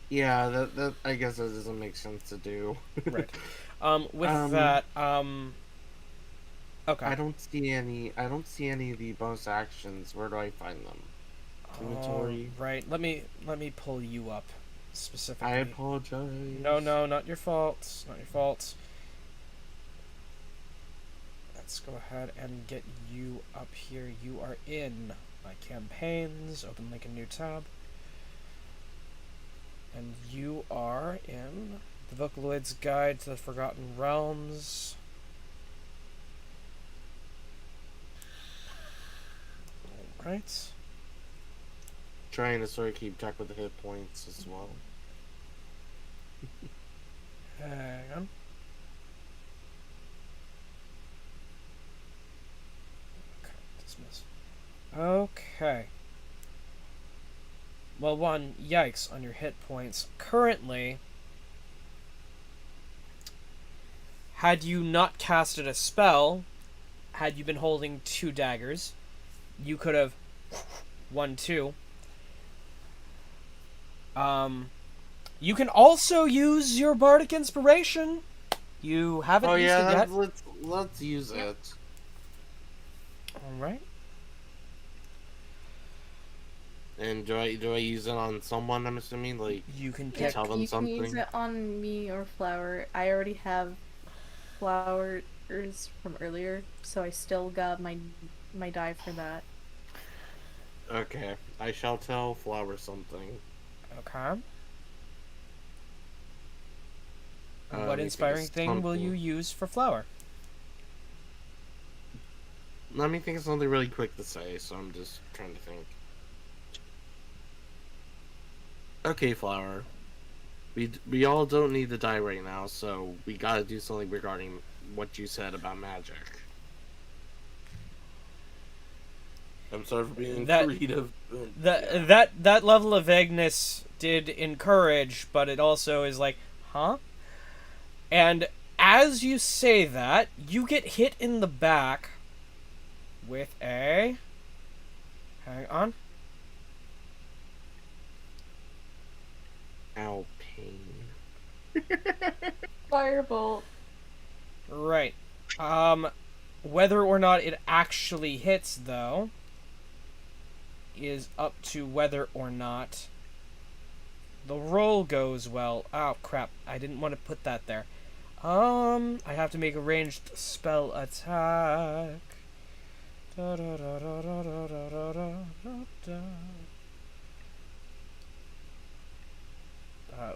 Yeah, that I guess that doesn't make sense to do. Right. With that, okay. I don't see any of the bonus actions. Where do I find them? Inventory. Right. Let me pull you up specifically. I apologize. No, not your fault. Not your fault. Let's go ahead and get you up here. You are in my campaigns. Open like a new tab. And you are in the Vocaloid's Guide to the Forgotten Realms. Alright. Trying to sort of keep track with the hit points as well. Hang on. Okay, dismiss. Okay. Well, one, yikes on your hit points. Currently, had you not casted a spell, had you been holding 2 daggers, you could have 1-2. You can also use your bardic inspiration. You haven't used it yet. Let's use it. All right. And do I use it on someone? I'm assuming like you can tell them something. You can use it on me or Flower. I already have flowers from earlier, so I still got my die for that. Okay, I shall tell Flower something. Okay. What inspiring thing will you use for Flower? Let me think of something really quick to say, so I'm just trying to think. Okay, Flower. We all don't need to die right now, so we gotta do something regarding what you said about magic. I'm sorry for being creative. That level of vagueness did encourage, but it also is like, huh? And as you say that, you get hit in the back with a... Hang on. Ow, pain. Firebolt. Right. Whether or not it actually hits, though, is up to whether or not the roll goes well. Oh, crap. I didn't want to put that there. I have to make a ranged spell attack. That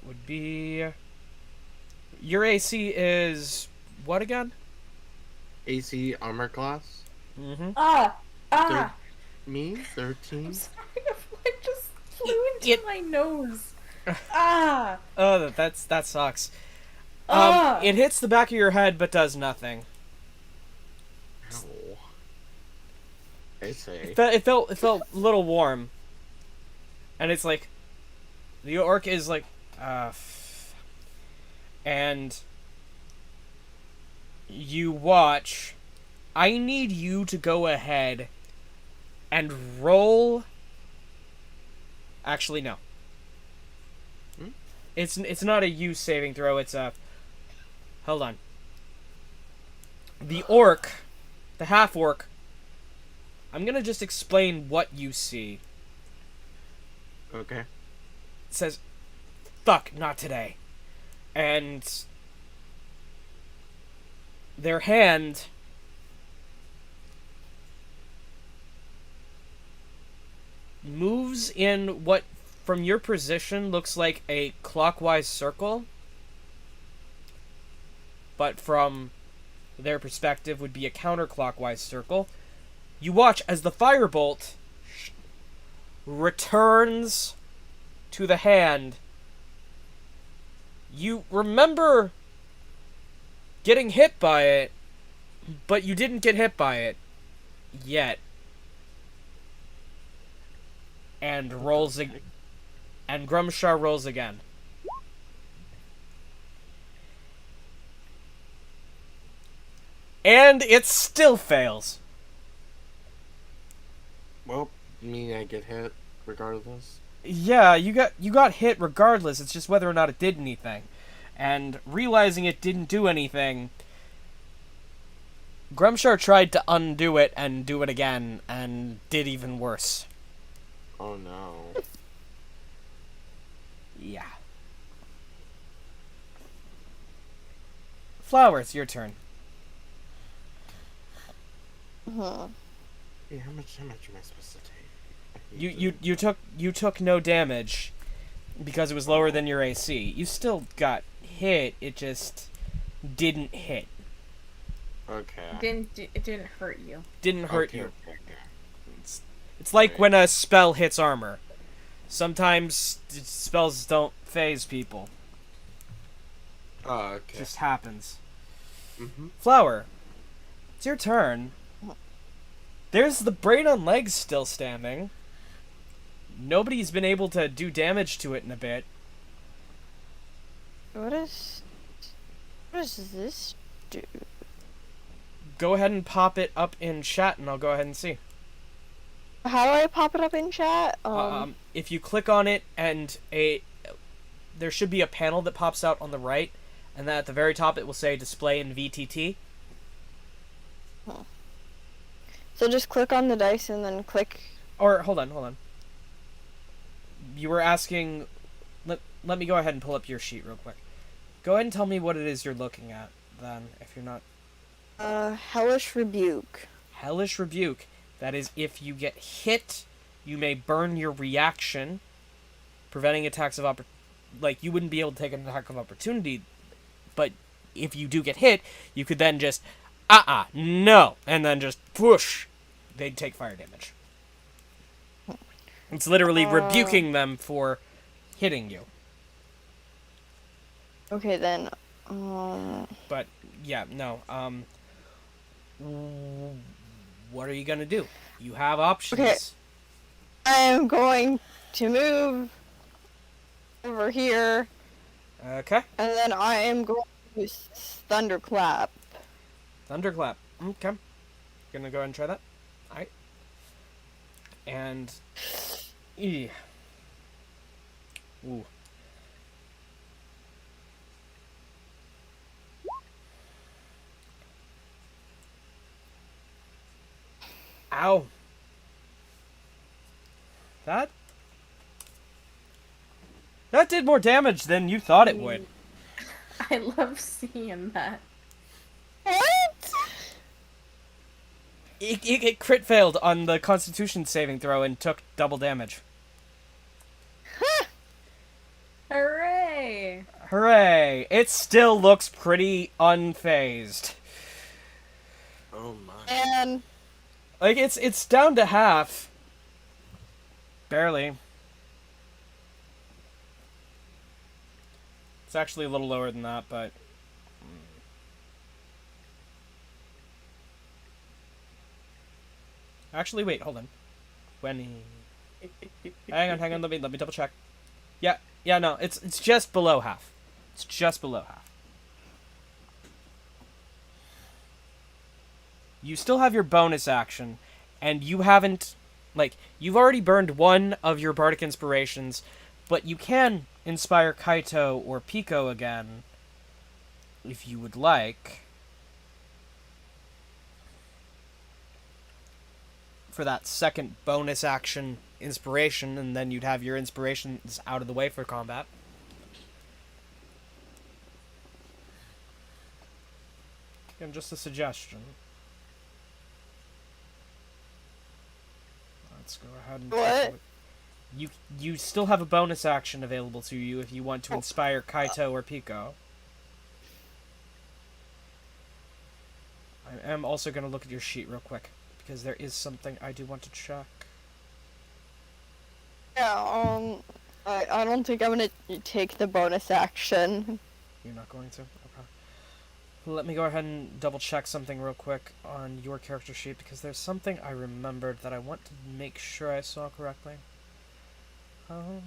would be... Your AC is what again? AC armor class. Mm-hmm. Me, I'm 13. sorry, it just flew into It- my nose. Oh, that sucks. Ah! It hits the back of your head, but does nothing. Ow. I say. It felt a little warm. And it's like, the orc is like, and you watch. I need you to go ahead and roll. Actually, no. Hmm? It's not a you saving throw. It's a. Hold on. The orc, the half orc. I'm gonna just explain what you see. Okay. It says, "Fuck, not today," and their hand moves in what, from your position, looks like a clockwise circle, but from their perspective would be a counterclockwise circle. You watch as the firebolt returns to the hand. You remember getting hit by it, but you didn't get hit by it yet. And rolls and Grumshar rolls again. And it still fails. Well, me, I get hit regardless. Yeah, you got hit regardless. It's just whether or not it did anything. And realizing it didn't do anything, Grumshar tried to undo it and do it again, and did even worse. Oh no. Yeah. Flower, it's your turn. Huh. Hey, how much am I supposed to take? I hate You took no damage because it was lower than your AC. You still got hit, it just didn't hit. Okay. It didn't hurt you. Didn't hurt Okay, you. okay. It's like when a spell hits armor. Sometimes spells don't phase people. Oh, It okay. just happens. Mm-hmm. Flower, it's your turn. There's the brain on legs still standing. Nobody's been able to do damage to it in a bit. What does this do? Go ahead and pop it up in chat, and I'll go ahead and see. How do I pop it up in chat? If you click on it, and there should be a panel that pops out on the right, and then at the very top it will say display in VTT. So just click on the dice and then click. Or hold on. You were asking. Let me go ahead and pull up your sheet real quick. Go ahead and tell me what it is you're looking at, then, if you're not. Hellish Rebuke. Hellish Rebuke. That is, if you get hit, you may burn your reaction, preventing attacks of like, you wouldn't be able to take an attack of opportunity, but if you do get hit, you could then just, no, and then just, whoosh, they'd take fire damage. It's literally rebuking them for hitting you. Okay then. But, yeah, no, what are you gonna do? You have options. Okay. I am going to move over here, Okay. and then I am going to use Thunderclap. Thunderclap. Okay. Gonna go ahead and try that. Alright. And... Ooh. Ow. That did more damage than you thought it would. I love seeing that. What? It crit failed on the Constitution saving throw and took double damage. Hooray! Hooray! It still looks pretty unfazed. Oh my. And Like, it's down to half. Barely. It's actually a little lower than that, but... Actually, wait, hold on. 20... hang on, let me double check. Yeah, no, it's just below half. It's just below half. You still have your bonus action, and you haven't, like, you've already burned one of your bardic inspirations, but you can inspire KAITO or Piko again, if you would like, for that second bonus action inspiration, and then you'd have your inspirations out of the way for combat. Again, just a suggestion. Let's go ahead and... what? You still have a bonus action available to you if you want to inspire KAITO or Piko. I am also going to look at your sheet real quick, because there is something I do want to check. Yeah, I don't think I'm gonna take the bonus action. You're not going to? Okay. Let me go ahead and double check something real quick on your character sheet, because there's something I remembered that I want to make sure I saw correctly. Oh.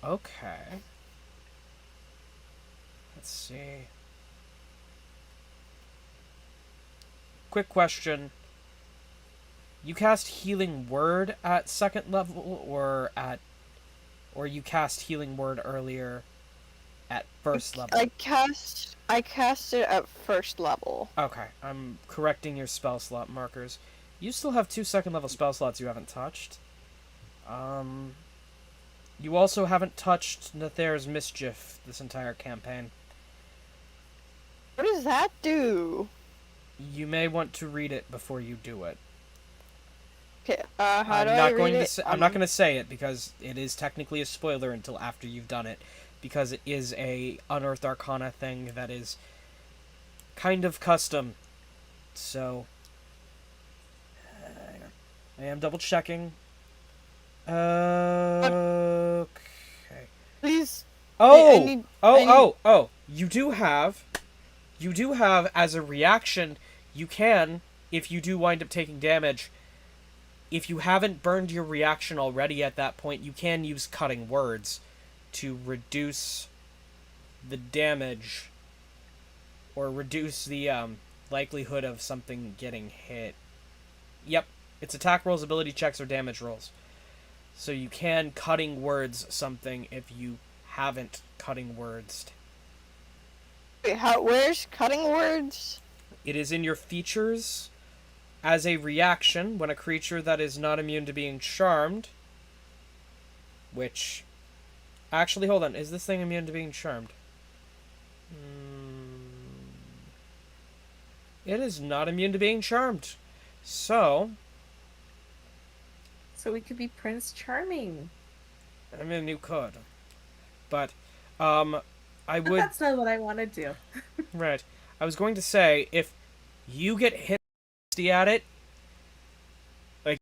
Okay. Let's see. Quick question. You cast Healing Word at second level, or you cast Healing Word earlier at first level? I cast it at first level. Okay, I'm correcting your spell slot markers. You still have 2 second level spell slots you haven't touched. You also haven't touched Nether's Mischief this entire campaign. What does that do? You may want to read it before you do it. Okay, how do I read it? I'm not going to say it because it is technically a spoiler until after you've done it, because it is a Unearthed Arcana thing that is kind of custom. So I am double checking. Okay. Please. Oh, I need- you do have as a reaction, you can, if you do wind up taking damage, if you haven't burned your reaction already at that point, you can use Cutting Words to reduce the damage or reduce the likelihood of something getting hit. Yep, it's attack rolls, ability checks, or damage rolls. So you can Cutting Words something if you haven't Cutting Words. Wait, where's Cutting Words? It is in your features as a reaction when a creature that is not immune to being charmed, which... Actually, hold on. Is this thing immune to being charmed? It is not immune to being charmed. So... So we could be Prince Charming. I mean, you could. But, I But would... that's not what I want to do. Right. I was going to say, if you get hit at it, like,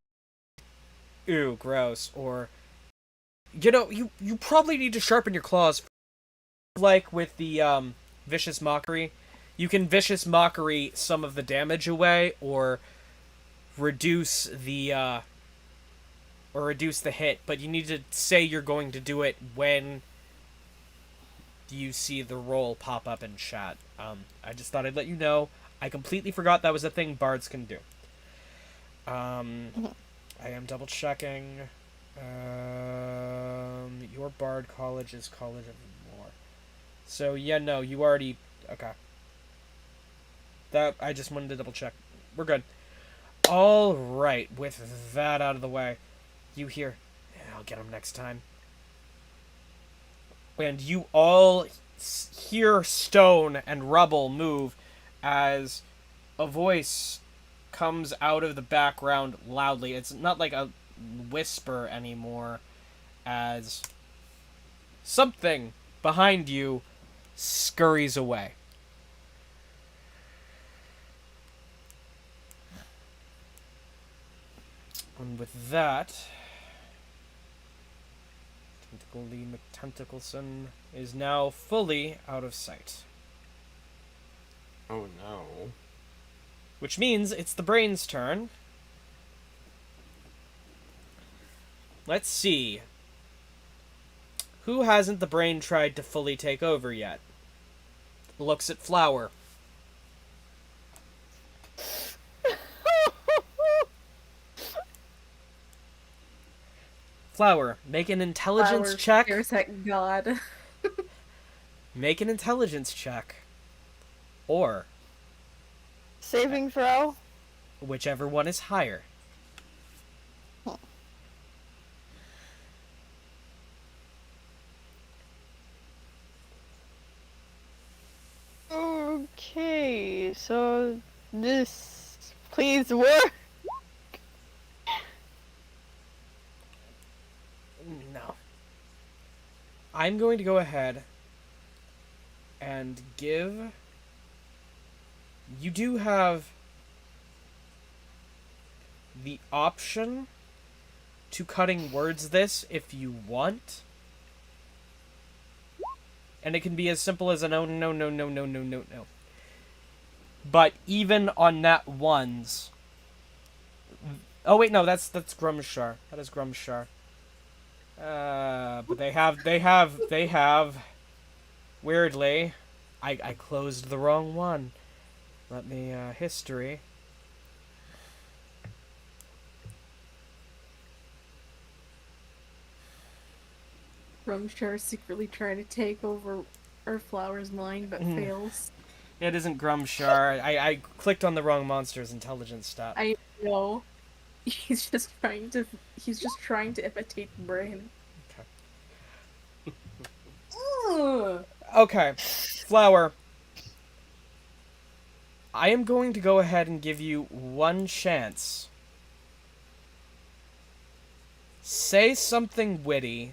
ew, gross, or, you know, you probably need to sharpen your claws. Like with the, Vicious Mockery, you can Vicious Mockery some of the damage away, or reduce the hit, but you need to say you're going to do it when you see the roll pop up in chat. I just thought I'd let you know. I completely forgot that was a thing bards can do. I am double checking. Your bard college is College of Lore. So yeah, no, you already... Okay. That, I just wanted to double check. We're good. Alright, with that out of the way, you hear... I'll get him next time. And you all hear stone and rubble move as a voice comes out of the background loudly. It's not like a whisper anymore, as something behind you scurries away. And with that, Tentacly McTentacleson is now fully out of sight. Oh no. Which means it's the brain's turn. Let's see. Who hasn't the brain tried to fully take over yet? Looks at Flower. Flower, make an intelligence Flower check. stares at God. Make an intelligence check. Or Saving throw? whichever one is higher. Okay, so this please work. No. I'm going to go ahead and give... You do have the option to cutting words this if you want. And it can be as simple as a no, no, no, no, no, no, no, no. But even on nat ones... Oh wait, no, that's Grumshar. That is Grumshar. But they have... Weirdly, I closed the wrong one. Let me, history. Rumshar secretly trying to take over Earthflower's mind, but fails. It isn't Grumshar. I clicked on the wrong monster's intelligence stat. I know. He's just trying to imitate Brain. Ugh. Okay, Flower. I am going to go ahead and give you one chance. Say something witty.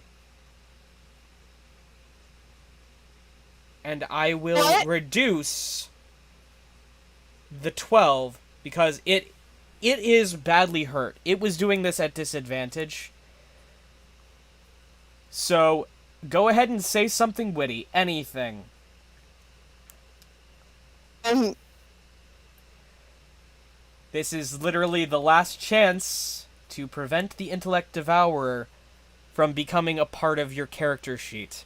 And I will reduce the 12 because it is badly hurt. It was doing this at disadvantage. So, go ahead and say something witty. Anything. This is literally the last chance to prevent the Intellect Devourer from becoming a part of your character sheet.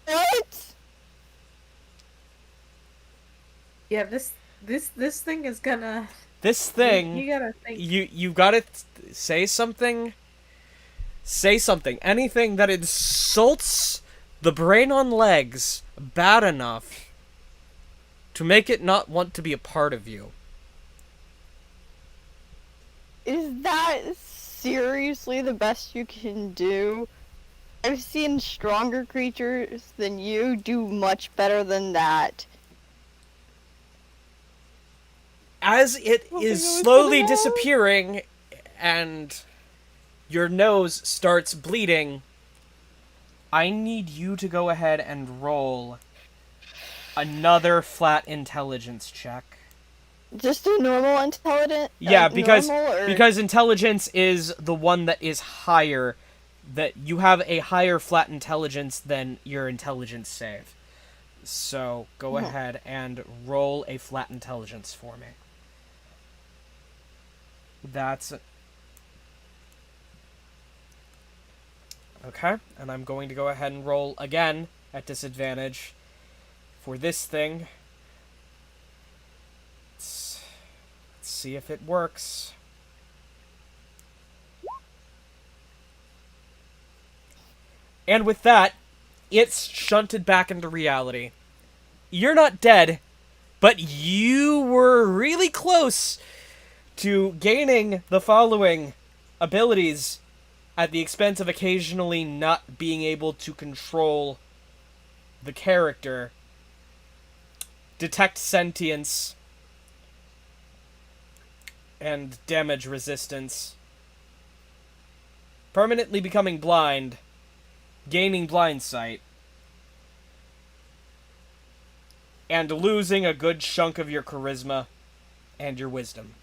What? Yeah, this thing is gonna. This thing, You gotta think. you gotta say something. Say something. Anything that insults the brain on legs bad enough to make it not want to be a part of you. Is that seriously the best you can do? I've seen stronger creatures than you do much better than that. As it is slowly disappearing and your nose starts bleeding, I need you to go ahead and roll another flat intelligence check. Just a normal intelligence? Yeah, because normal, or... because intelligence is the one that is higher. That you have a higher flat intelligence than your intelligence save. So go ahead and roll a flat intelligence for me. That's okay, and I'm going to go ahead and roll again at disadvantage for this thing. Let's see if it works. And with that, it's shunted back into reality. You're not dead, but you were really close to gaining the following abilities at the expense of occasionally not being able to control the character. Detect sentience. and damage resistance. Permanently becoming blind, gaining blind sight, and losing a good chunk of your charisma and your wisdom.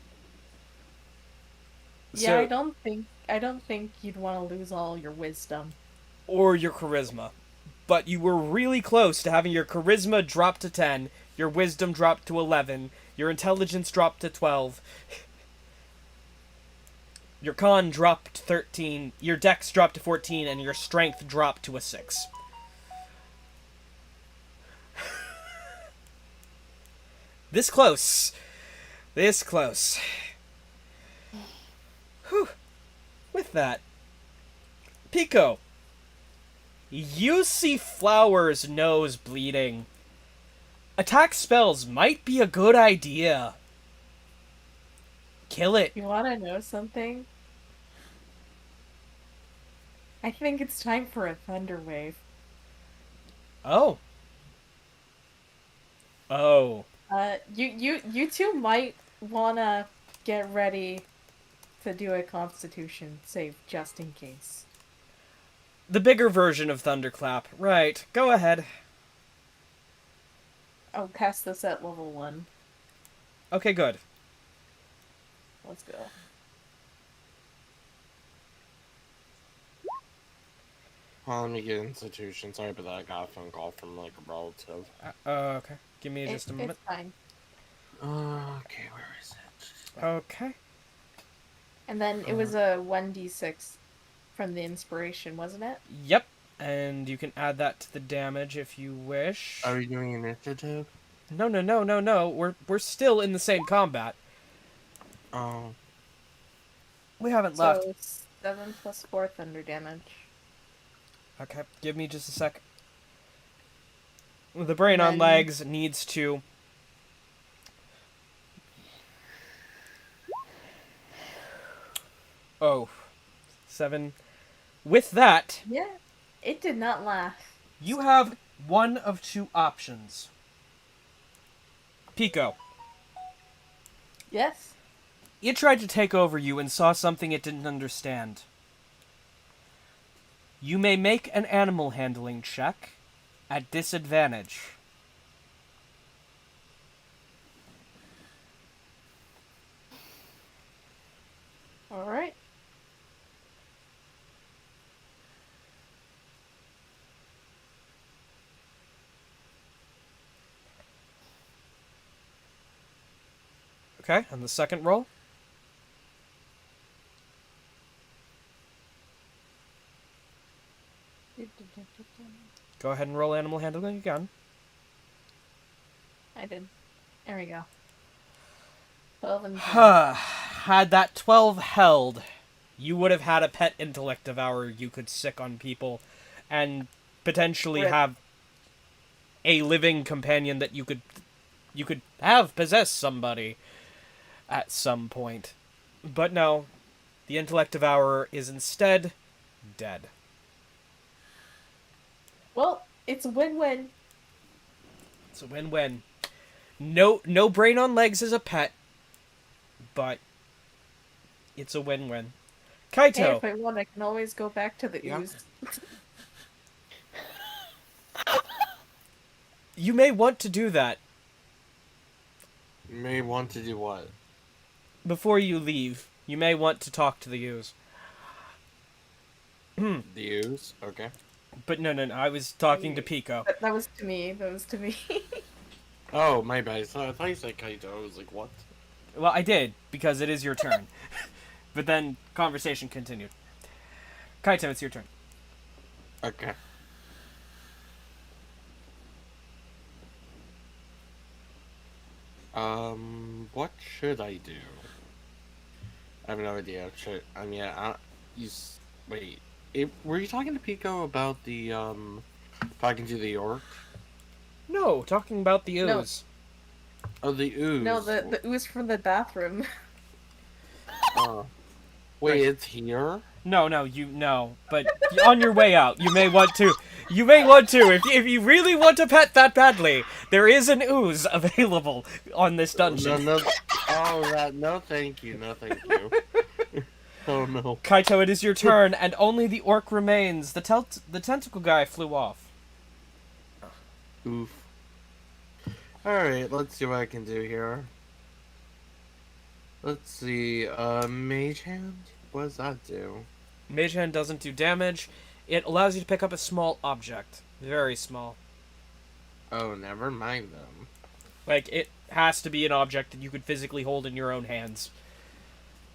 Yeah, So- I don't think you'd want to lose all your wisdom. or your charisma. But you were really close to having your charisma drop to 10, your wisdom drop to 11, your intelligence drop to 12, your con dropped to 13, your dex dropped to 14, and your strength dropped to a 6. This close. This close. Whew. With that, Piko, you see Flower's nose bleeding. Attack spells might be a good idea. Kill it. You want to know something? I think it's time for a thunder wave. Oh. Oh. You two might wanna get ready to do a Constitution save just in case. The bigger version of Thunderclap. Right. Go ahead. I'll cast this at level 1. Okay, good. Let's go. Let me get institution. Sorry about that. I got a phone call from like a relative. Okay. Give me just a moment. It's fine. Okay, where is it? Okay. And then it was a 1d6 from the inspiration, wasn't it? Yep. And you can add that to the damage if you wish. Are we doing initiative? No. We're still in the same combat. Oh. We haven't left. So it's 7 plus 4 thunder damage. Okay, give me just a sec. The brain on Then- legs needs to... Oh. 7. With that, Yeah, it did not laugh. you have one of two options. Piko, Yes? it tried to take over you and saw something it didn't understand. You may make an animal handling check at disadvantage. Alright. Okay, and the second roll? Go ahead and roll animal handling again. I did. There we go. 12 and 10. Had that 12 held, you would have had a pet intellect devourer you could sick on people, and potentially Rip. have a living companion that you could have possess somebody at some point. But no, the intellect devourer is instead dead. Well, it's a win-win. It's a win-win. No brain on legs as a pet, but it's a win-win. Hey, KAITO, if I want, I can always go back to the Yeah. ooze. you may want to do that You may want to do what? before you leave. You may want to talk to the ooze. The use? Okay. But no, I was talking to Piko. That was to me. That was to me. Oh, my bad. I thought you said Kaito. I was like, what? Well, I did, because it is your turn. But then conversation continued. KAITO, it's your turn. Okay. What should I do? I have no idea. Wait. Were you talking to Piko about the, talking to the orc? No, talking about the No. ooze. Oh, the ooze. No, the ooze from the bathroom. Oh. Wait, it's here? No, but on your way out, you may want to You may want to. If you really want to pet that badly, there is an ooze available on this dungeon. No, no, thank you, no, thank you. Oh no. Kaito, it is your turn, and only the orc remains. The tentacle guy flew off. Oof. Alright, let's see what I can do here. Let's see, Mage Hand? What does that do? Mage Hand doesn't do damage. It allows you to pick up a small object. Very small. Oh, never mind them. Like, it has to be an object that you could physically hold in your own hands.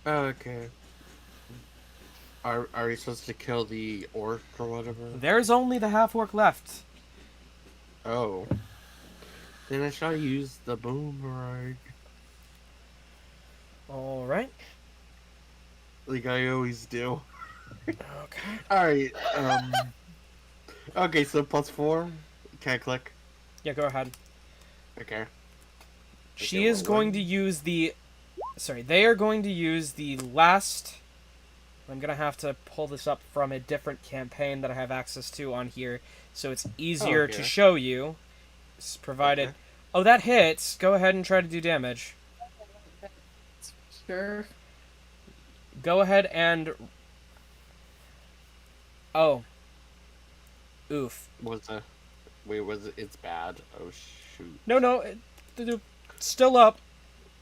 Okay. Are we supposed to kill the orc or whatever? There's only the half-orc left. Oh. Then I shall use the boomerang. Alright. Like I always do. Okay. Alright, okay, so +4. Can I click? Yeah, go ahead. Okay. She is going to use the... Sorry, they are going to use the last... I'm going to have to pull this up from a different campaign that I have access to on here, so it's easier to show you. It's provided... Okay. Oh, that hits. Go ahead and try to do damage. Sure. Go ahead and... Oh. Oof. Was it? Wait, was it? It's bad. Oh shoot. No, still up.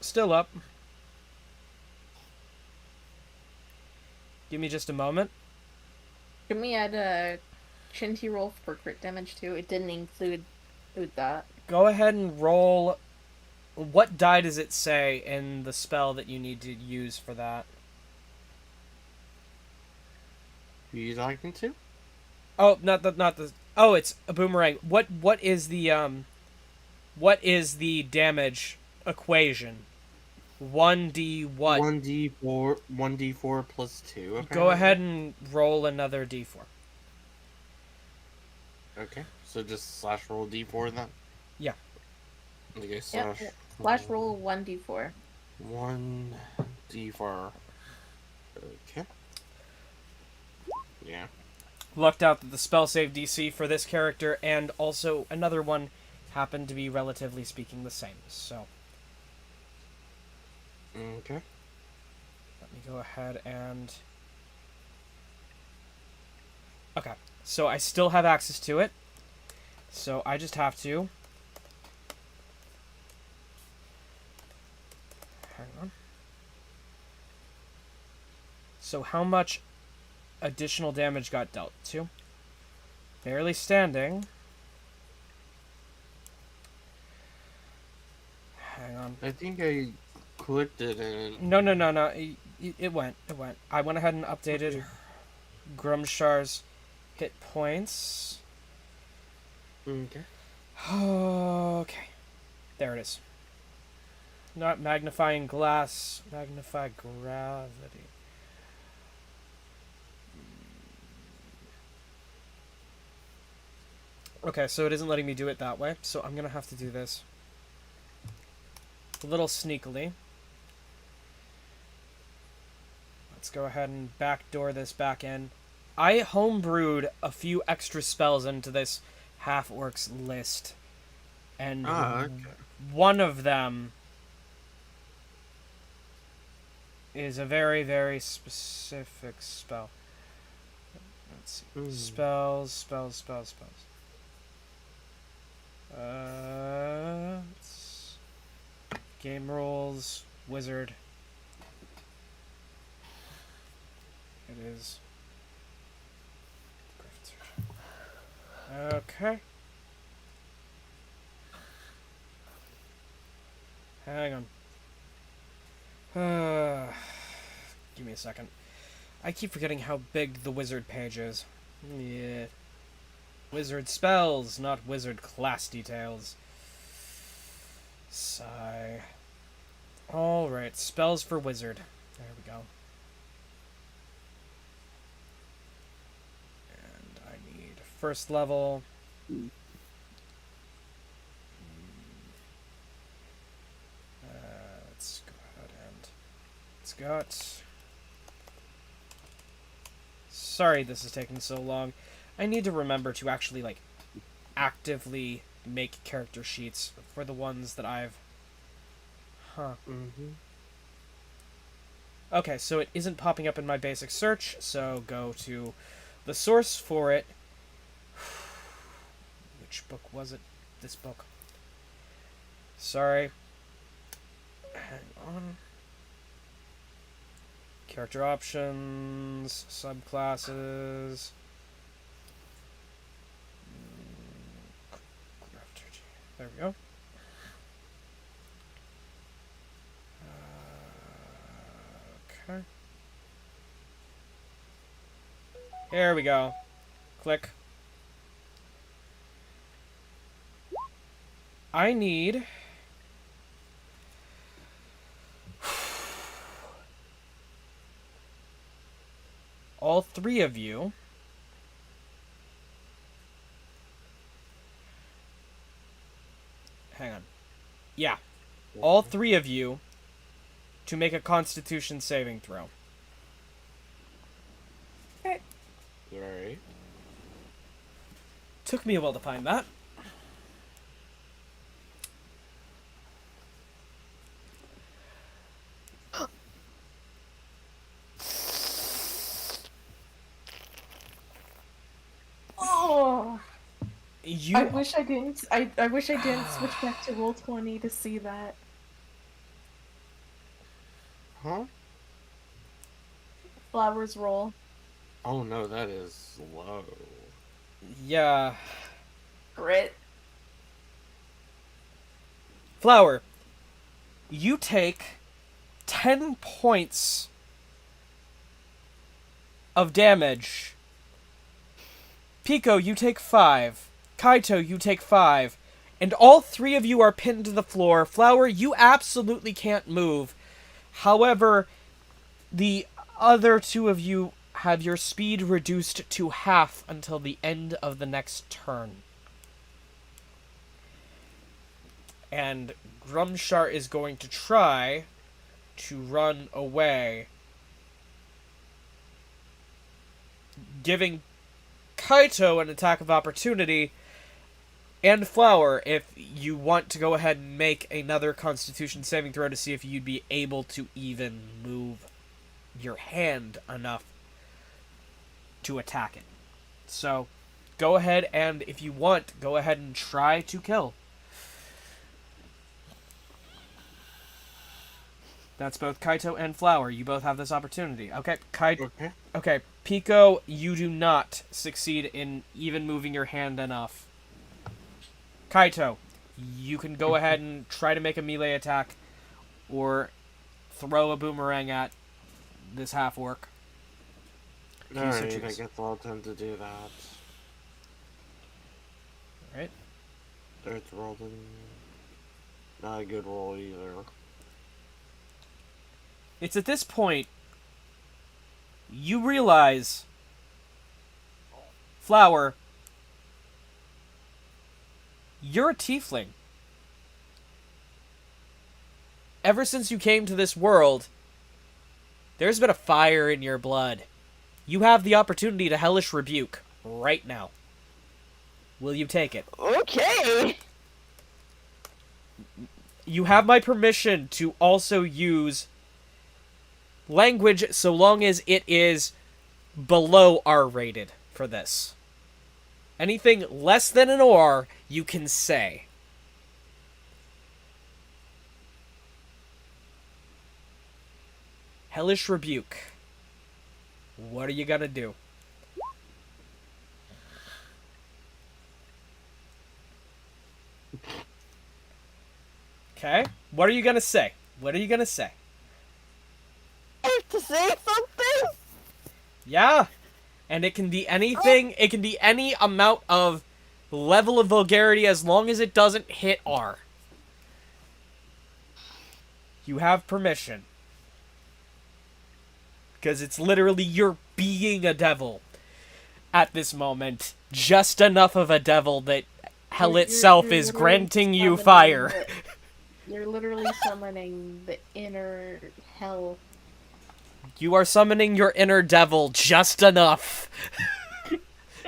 Still up. Give me just a moment. Can we add a Shinty roll for crit damage too? It didn't include that. Go ahead and roll... What die does it say in the spell that you need to use for that? Who you talking to? Oh, not the... Oh, it's a boomerang. What is the damage equation? 1d what? 1d4 plus 2. Apparently. Go ahead and roll another d4. Okay, so just slash roll d4 then? Yeah. Okay, slash... Yep. Slash roll 1d4. 1d4. Okay. Yeah. Lucked out that the spell save DC for this character and also another one happened to be relatively speaking the same. So Okay. let me go ahead and... Okay, so I still have access to it. So I just have to... Hang on. So how much additional damage got dealt to? Barely standing. Hang on. I think I clicked it and... No. It went. I went ahead and updated Grumshar's hit points. Okay. Okay. There it is. Not magnifying glass. Magnify gravity. Okay, so it isn't letting me do it that way, so I'm gonna have to do this a little sneakily. Let's go ahead and backdoor this back in. I homebrewed a few extra spells into this half-orcs list, and okay. one of them is a very, very specific spell. Let's see. Spells. Game rules, wizard. It is. Okay. Hang on. Give me a second. I keep forgetting how big the wizard page is. Yeah. Wizard spells, not wizard class details. Sigh. Alright, spells for wizard. There we go. And I need first level. Let's go ahead and... It's got... Sorry this is taking so long. I need to remember to actually, like, actively make character sheets for the ones that I've... Huh. Mm-hmm. Okay, so it isn't popping up in my basic search, so go to the source for it. Which book was it? This book. Sorry. Hang on. Character options, subclasses. There we go. Okay. There we go. Click. I need... all three of you hang on. Yeah. All three of you to make a Constitution saving throw. Right. Took me a while to find that. Oh, You I wish I didn't. I wish I didn't switch back to Roll20 to see that. Huh? Flowers roll. Oh no, that is low. Yeah. Grit. Flower, you take 10 points of damage. Piko, you take 5. Kaito, you take 5. And all three of you are pinned to the floor. Flower, you absolutely can't move. However, the other two of you have your speed reduced to half until the end of the next turn. And Grumshar is going to try to run away, giving Kaito an attack of opportunity, and Flower, if you want to go ahead and make another Constitution saving throw to see if you'd be able to even move your hand enough to attack it. So, go ahead and, if you want, go ahead and try to kill. That's both Kaito and Flower. You both have this opportunity. Okay, Okay. Okay, Piko, you do not succeed in even moving your hand enough. Kaito, you can go ahead and try to make a melee attack, or throw a boomerang at this half-orc. Alright, I guess I'll attempt to do that. Alright. It's rolling. Not a good roll either. It's at this point you realize, Flower, you're a tiefling. Ever since you came to this world, there's been a fire in your blood. You have the opportunity to Hellish Rebuke right now. Will you take it? Okay. You have my permission to also use language so long as it is below R-rated for this. Anything less than an R, you can say. Hellish Rebuke. What are you gonna do? Okay. What are you gonna say? What are you gonna say? I have to say something? Yeah. And it can be anything. It can be any amount of level of vulgarity as long as it doesn't hit R. You have permission. Because it's literally you're being a devil at this moment. Just enough of a devil that hell itself You're is literally granting you summoning fire. You're literally summoning the inner hell. You are summoning your inner devil just enough.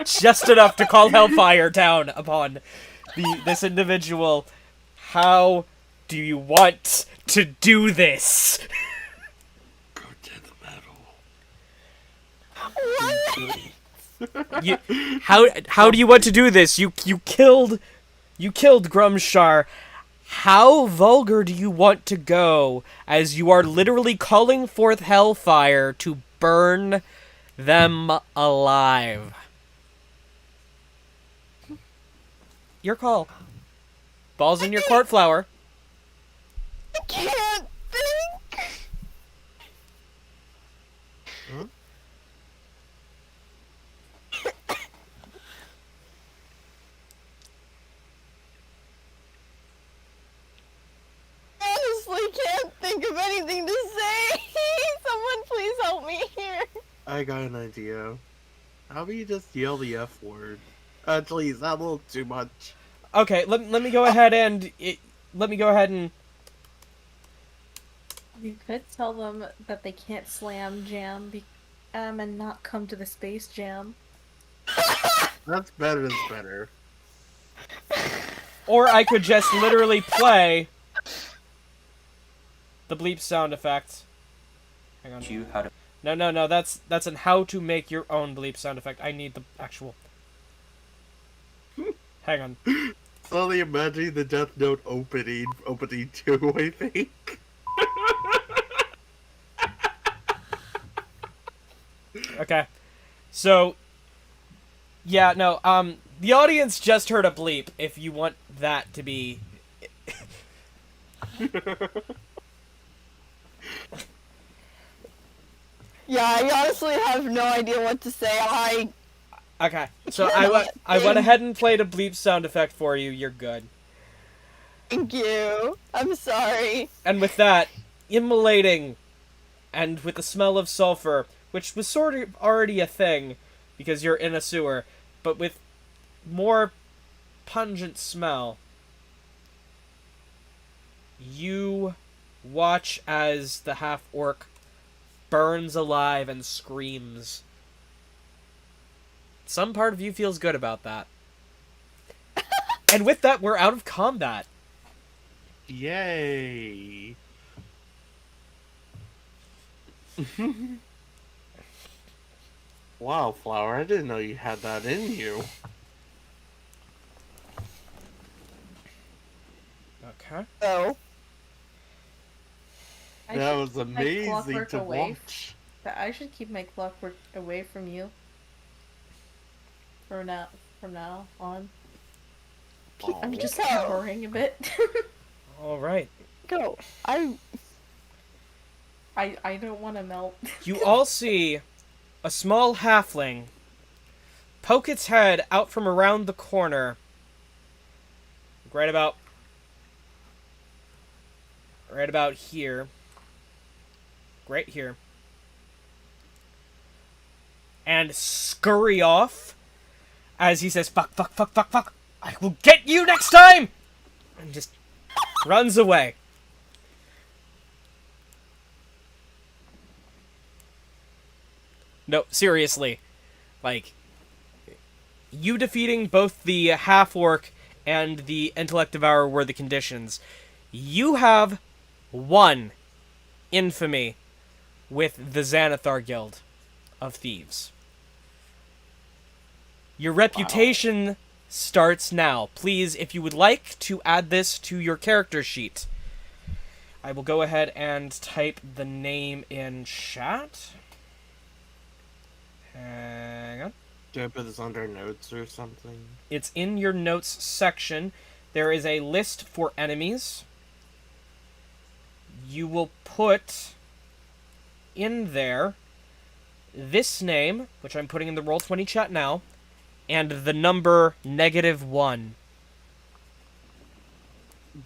just enough to call hellfire down upon this individual. How do you want to do this? Go to the metal. How do you want to do this? You killed Grumshar. How vulgar do you want to go, as you are literally calling forth hellfire to burn them alive? Your call. Ball's in your court, Flower. I can't think. Huh? Honestly, can't think of anything to say. Someone please help me here. I got an idea. How about you just yell the F word? Please, that's a little too much. Okay, let me go ahead and You could tell them that they can't slam jam and not come to the space jam. That's better, that's better. or I could just literally play the bleep sound effect. Hang on. No, that's an how to make your own bleep sound effect. I need the actual. Hang on. Slowly imagining the Death Note opening too, I think. Okay. So, yeah, no, the audience just heard a bleep, if you want that to be... Yeah, I honestly have no idea what to say. Okay, so I went ahead and played a bleep sound effect for you, you're good. Thank you. I'm sorry. And with that, immolating, and with the smell of sulfur, which was sort of already a thing, because you're in a sewer, but with more pungent smell, you watch as the half-orc burns alive and screams. Some part of you feels good about that. And with that, we're out of combat. Yay! Wow, Flower, I didn't know you had that in you. Okay. Oh. That was amazing to watch. I should keep my clockwork away from you. From now on. I'm just cowering a bit. All right. Go. I don't want to melt. You all see a small halfling poke its head out from around the corner. Right about here. Right here. And scurry off as he says, fuck, fuck, fuck, fuck, fuck. I will get you next time! And just runs away. No, seriously. Like, you defeating both the half-orc and the intellect devourer were the conditions. You have one infamy with the Xanathar Guild of Thieves. Your reputation starts now. Please, if you would like to add this to your character sheet, I will go ahead and type the name in chat. Hang on. Do I put this under notes or something? It's in your notes section. There is a list for enemies. You will put in there this name, which I'm putting in the Roll20 chat now, and the number -1.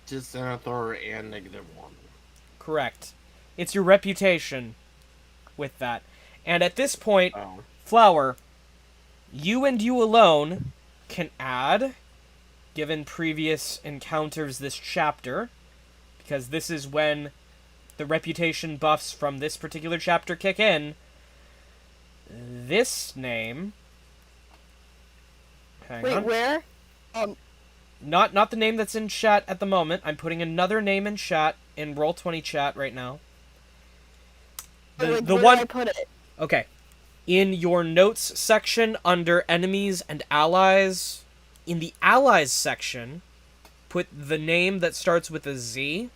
Just Xanathar and -1. Correct. It's your reputation with that. And at this point, Oh. Flower, you and you alone can add, given previous encounters this chapter, because this is when the reputation buffs from this particular chapter kick in, this name Hang Wait, on. where? Not the name that's in chat at the moment. I'm putting another name in chat, in Roll20 chat right now. Where The did one... I put it? Okay. In your notes section under enemies and allies, in the allies section, put the name that starts with a Z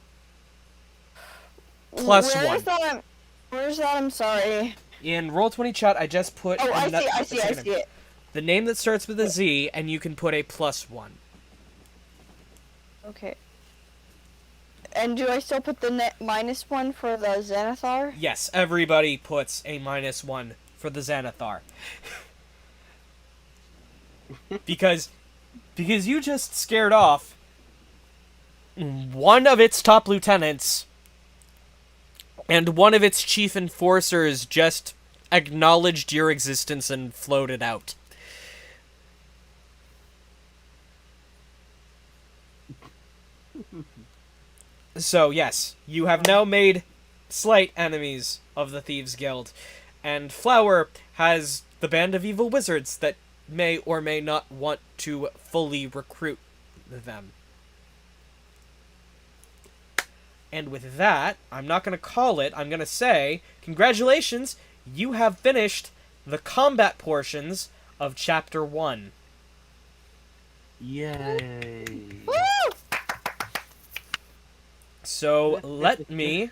plus Where 1. is that? Where's that? I'm sorry. In Roll20 chat, I just put... Oh, I ano- see it. The name that starts with a Z, and you can put a plus 1. Okay. And do I still put the -1 for the Xanathar? Yes, everybody puts a -1 for the Xanathar. because you just scared off one of its top lieutenants, and one of its chief enforcers just acknowledged your existence and floated out. So, yes, you have now made slight enemies of the Thieves Guild, and Flower has the band of evil wizards that may or may not want to fully recruit them. And with that, I'm not going to call it, I'm going to say, congratulations, you have finished the combat portions of Chapter 1. Yay. Woo! So let me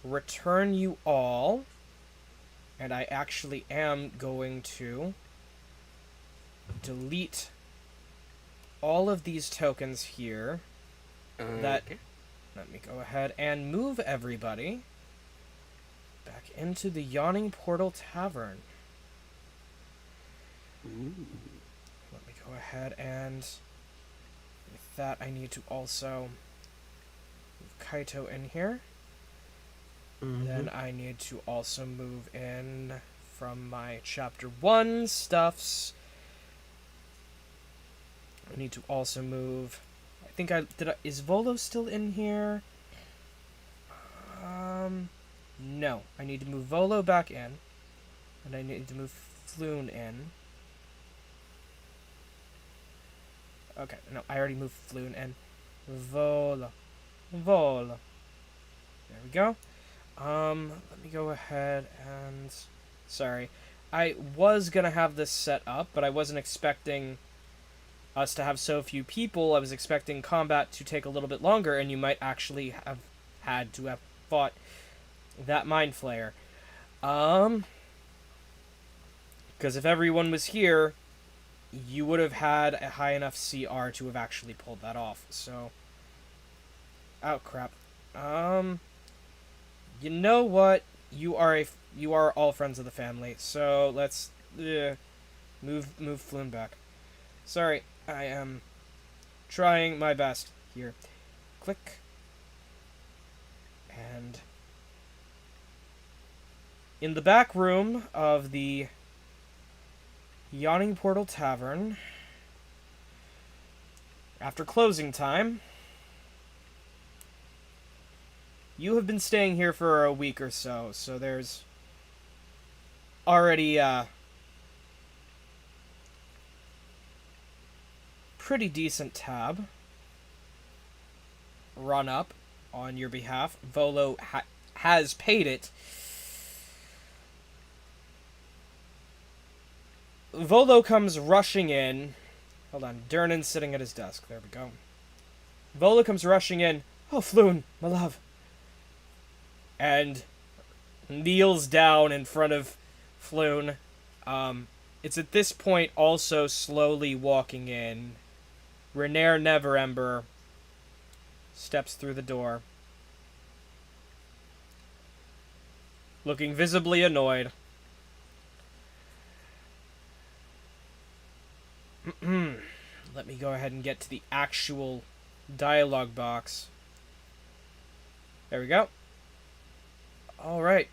return you all, and I actually am going to delete all of these tokens here. Let me go ahead and move everybody back into the Yawning Portal Tavern. Ooh. Let me go ahead and with that I need to also KAITO in here. Then I need to also move in from my Chapter 1 stuffs. I need to also move... is Volo still in here? No. I need to move Volo back in. And I need to move Floon in. Okay, no, I already moved Floon in. Volo. There we go. Let me go ahead and... Sorry. I was gonna have this set up, but I wasn't expecting us to have so few people. I was expecting combat to take a little bit longer, and you might actually have had to have fought that Mind Flayer. Because if everyone was here, you would have had a high enough CR to have actually pulled that off, so... Oh, crap. You know what? You are all friends of the family, so let's move Floon back. Sorry, I am trying my best here. Click. And in the back room of the Yawning Portal Tavern, after closing time, you have been staying here for a week or so, so there's already a pretty decent tab run up on your behalf. Volo has paid it. Volo comes rushing in. Hold on, Durnan's sitting at his desk. There we go. Volo comes rushing in. Oh, Floon, my love. And kneels down in front of Floon. It's at this point also slowly walking in. Renair Neverember steps through the door, looking visibly annoyed. Let me go ahead and get to the actual dialogue box. There we go. Alright.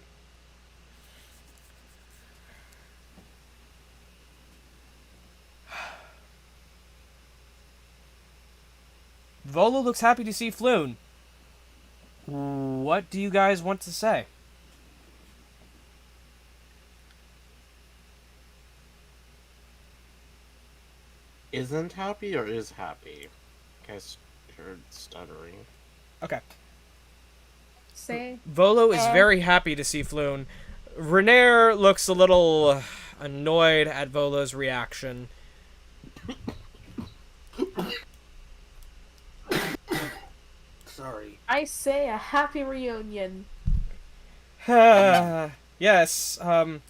Volo looks happy to see Floon. What do you guys want to say? isn't happy or is happy? I heard stuttering. Okay. Say, Volo is very happy to see Floon. Renair looks a little annoyed at Volo's reaction. Sorry. I say a happy reunion. Yes, about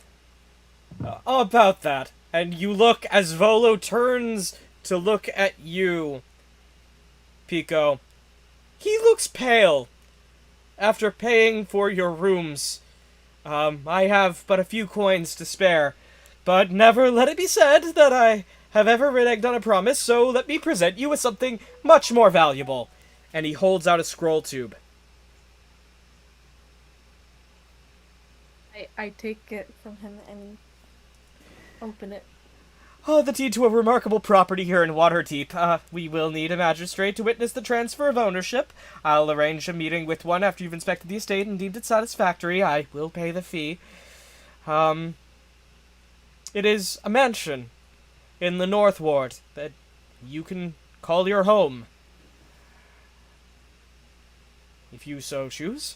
that. And you look as Volo turns to look at you, Piko. He looks pale. After paying for your rooms, I have but a few coins to spare. But never let it be said that I have ever reneged on a promise, so let me present you with something much more valuable. And he holds out a scroll tube. I take it from him and open it. Oh, the deed to a remarkable property here in Waterdeep. We will need a magistrate to witness the transfer of ownership. I'll arrange a meeting with one after you've inspected the estate and deemed it satisfactory. I will pay the fee. It is a mansion in the North Ward that you can call your home, if you so choose.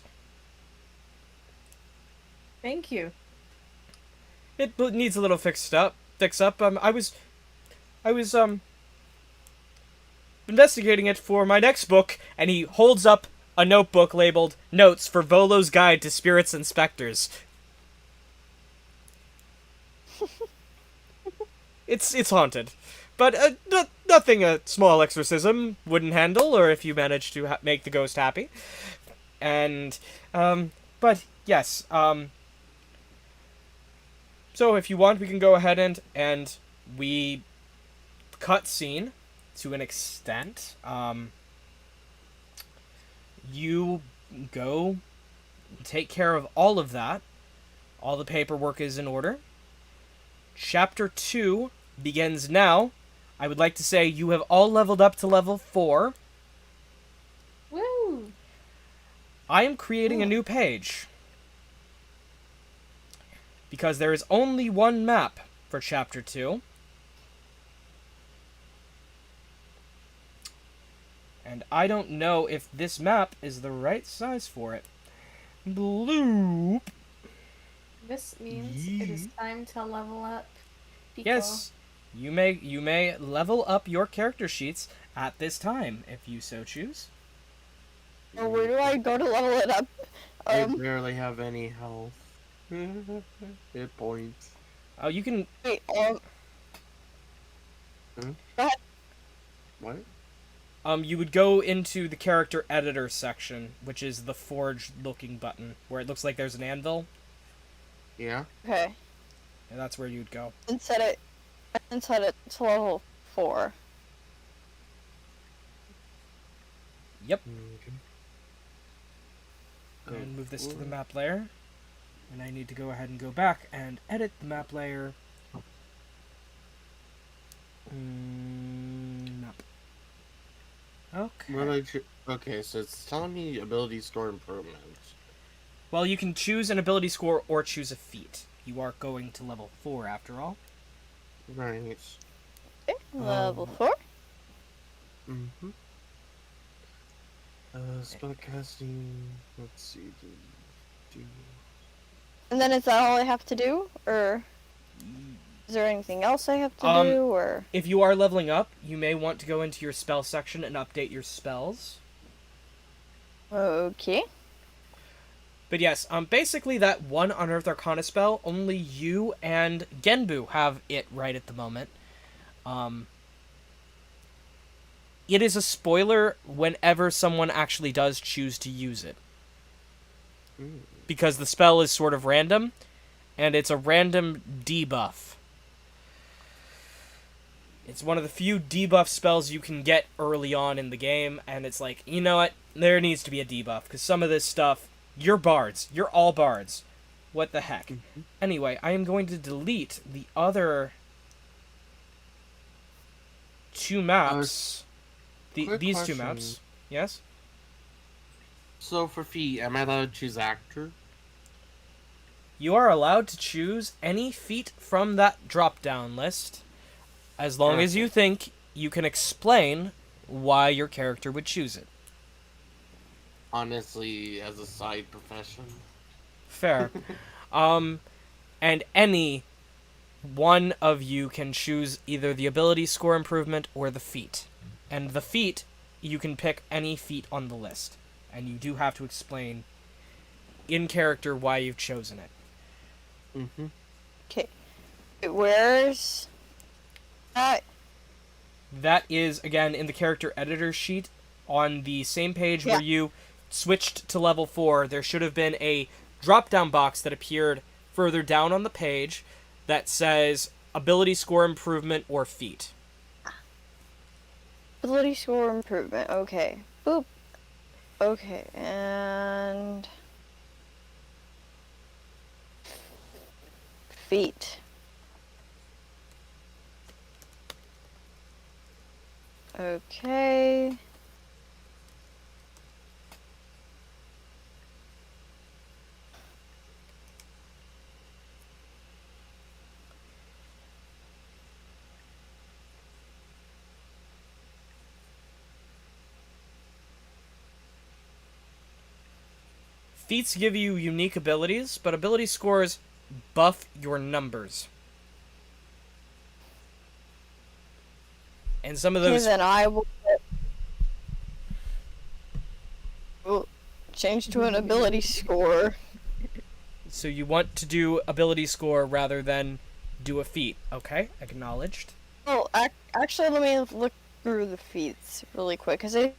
Thank you. It needs a little fix up. I was investigating it for my next book, and he holds up a notebook labeled "Notes for Volo's Guide to Spirits and Specters." It's haunted, but nothing a small exorcism wouldn't handle, or if you manage to make the ghost happy. And but yes, so if you want, we can go ahead and we cut scene to an extent. You go take care of all of that. All the paperwork is in order. Chapter 2 begins now. I would like to say you have all leveled up to level 4. Woo! I am creating a new page, because there is only one map for Chapter 2. And I don't know if this map is the right size for it. Bloop. This means it is time to level up. Piko. Yes, you may level up your character sheets at this time, if you so choose. Or where do I go to level it up? I barely have any health. Hit points. Oh, you can... Wait, Hmm? go ahead. What? You would go into the character editor section, which is the forge-looking button, where it looks like there's an anvil, Yeah? Okay. and that's where you'd go. And set it to level 4. Yep. Okay. And move this to the map layer. And I need to go ahead and go back and edit the map layer. Map. Okay. Okay, so it's telling me ability score improvement. Well, you can choose an ability score or choose a feat. You are going to level 4 after all. Right. Okay, level 4. Mm-hmm. Spellcasting. Let's see. And then is that all I have to do? Or is there anything else I have to do? Or If you are leveling up, you may want to go into your spell section and update your spells. okay. But yes, basically that one Unearthed Arcana spell, only you and Genbu have it right at the moment. It is a spoiler whenever someone actually does choose to use it. Because the spell is sort of random, and it's a random debuff. It's one of the few debuff spells you can get early on in the game, and it's like, you know what, there needs to be a debuff, because some of this stuff, you're bards. You're all bards. What the heck? Anyway, I am going to delete the other 2 maps. quick These 2 question. maps. Yes? So for feat, am I allowed to choose actor? You are allowed to choose any feat from that drop-down list, as long as you think you can explain why your character would choose it. Honestly, as a side profession. Fair. And any one of you can choose either the ability score improvement or the feat. And the feat, you can pick any feat on the list. And you do have to explain in character why you've chosen it. Mm-hmm. Okay. Where's that? That is, again, in the character editor sheet on the same page where you switched to level 4. There should have been a drop-down box that appeared further down on the page that says ability score improvement or feat. Ability score improvement. Okay. Boop. Okay, and feet. Okay. Feats give you unique abilities, but ability scores buff your numbers. And some of Okay, those... then I will change to an ability score. So you want to do ability score rather than do a feat. Okay, acknowledged. Oh, actually, let me look through the feats really quick, because I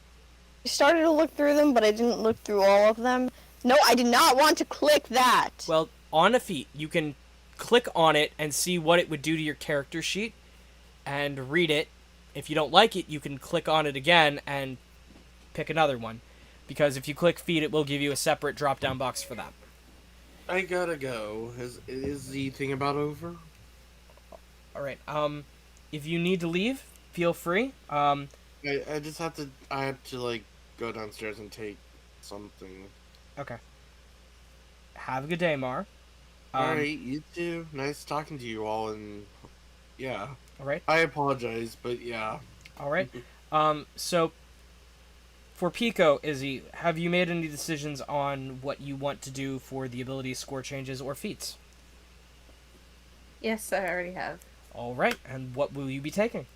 started to look through them, but I didn't look through all of them. No, I did not want to click that. Well, on a feat, you can click on it and see what it would do to your character sheet and read it. If you don't like it, you can click on it again and pick another one. Because if you click feat, it will give you a separate drop-down box for that. I gotta go. Is the thing about over? Alright, if you need to leave, feel free. I just have to. I have to like go downstairs and take something. Okay. Have a good day, Mar. Alright, you too. Nice talking to you all, and yeah. Alright. I apologize, but yeah. Alright. So, for Piko, Izzy, have you made any decisions on what you want to do for the ability score changes or feats? Yes, I already have. Alright, and what will you be taking?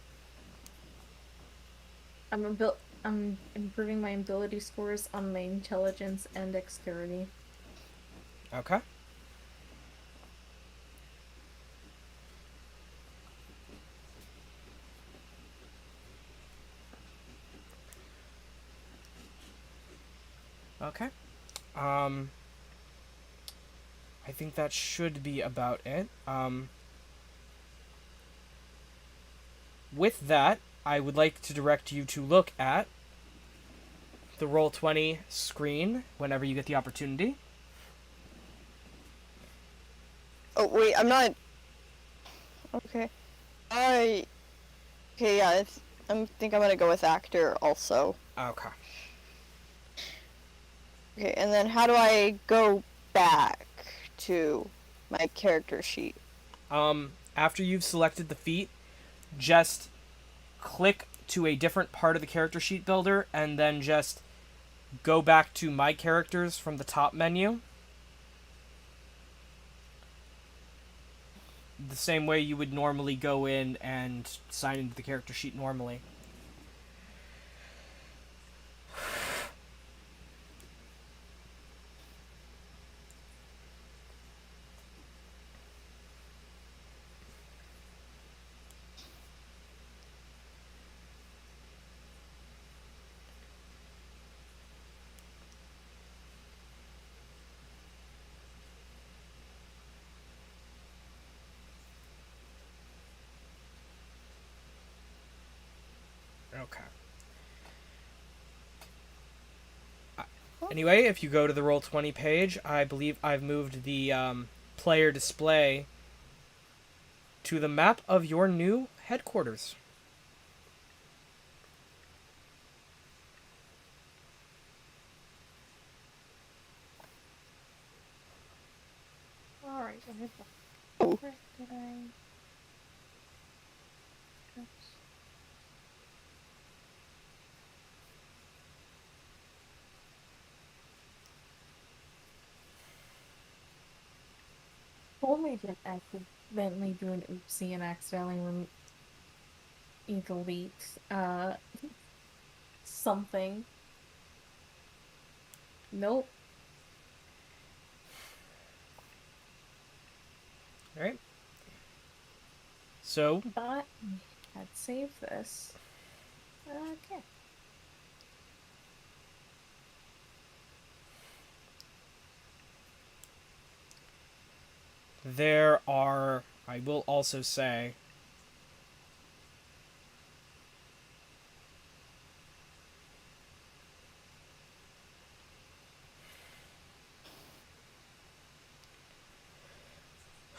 I'm improving my ability scores on my intelligence and dexterity. Okay. Okay. I think that should be about it. With that, I would like to direct you to look at the Roll20 screen whenever you get the opportunity. Oh, wait, I'm not... Okay. Okay, yeah, I think I'm gonna go with actor also. Okay. Okay, and then how do I go back to my character sheet? After you've selected the feat, just click to a different part of the character sheet builder and then just go back to My Characters from the top menu. The same way you would normally go in and sign into the character sheet normally. Okay. Anyway, if you go to the Roll20 page, I believe I've moved the player display to the map of your new headquarters. Alright, Oh. where did I... Oops. me didn't accidentally do an oopsie and accidentally delete something. Nope. Alright. So, Thought I'd save this. Okay. there are, I will also say,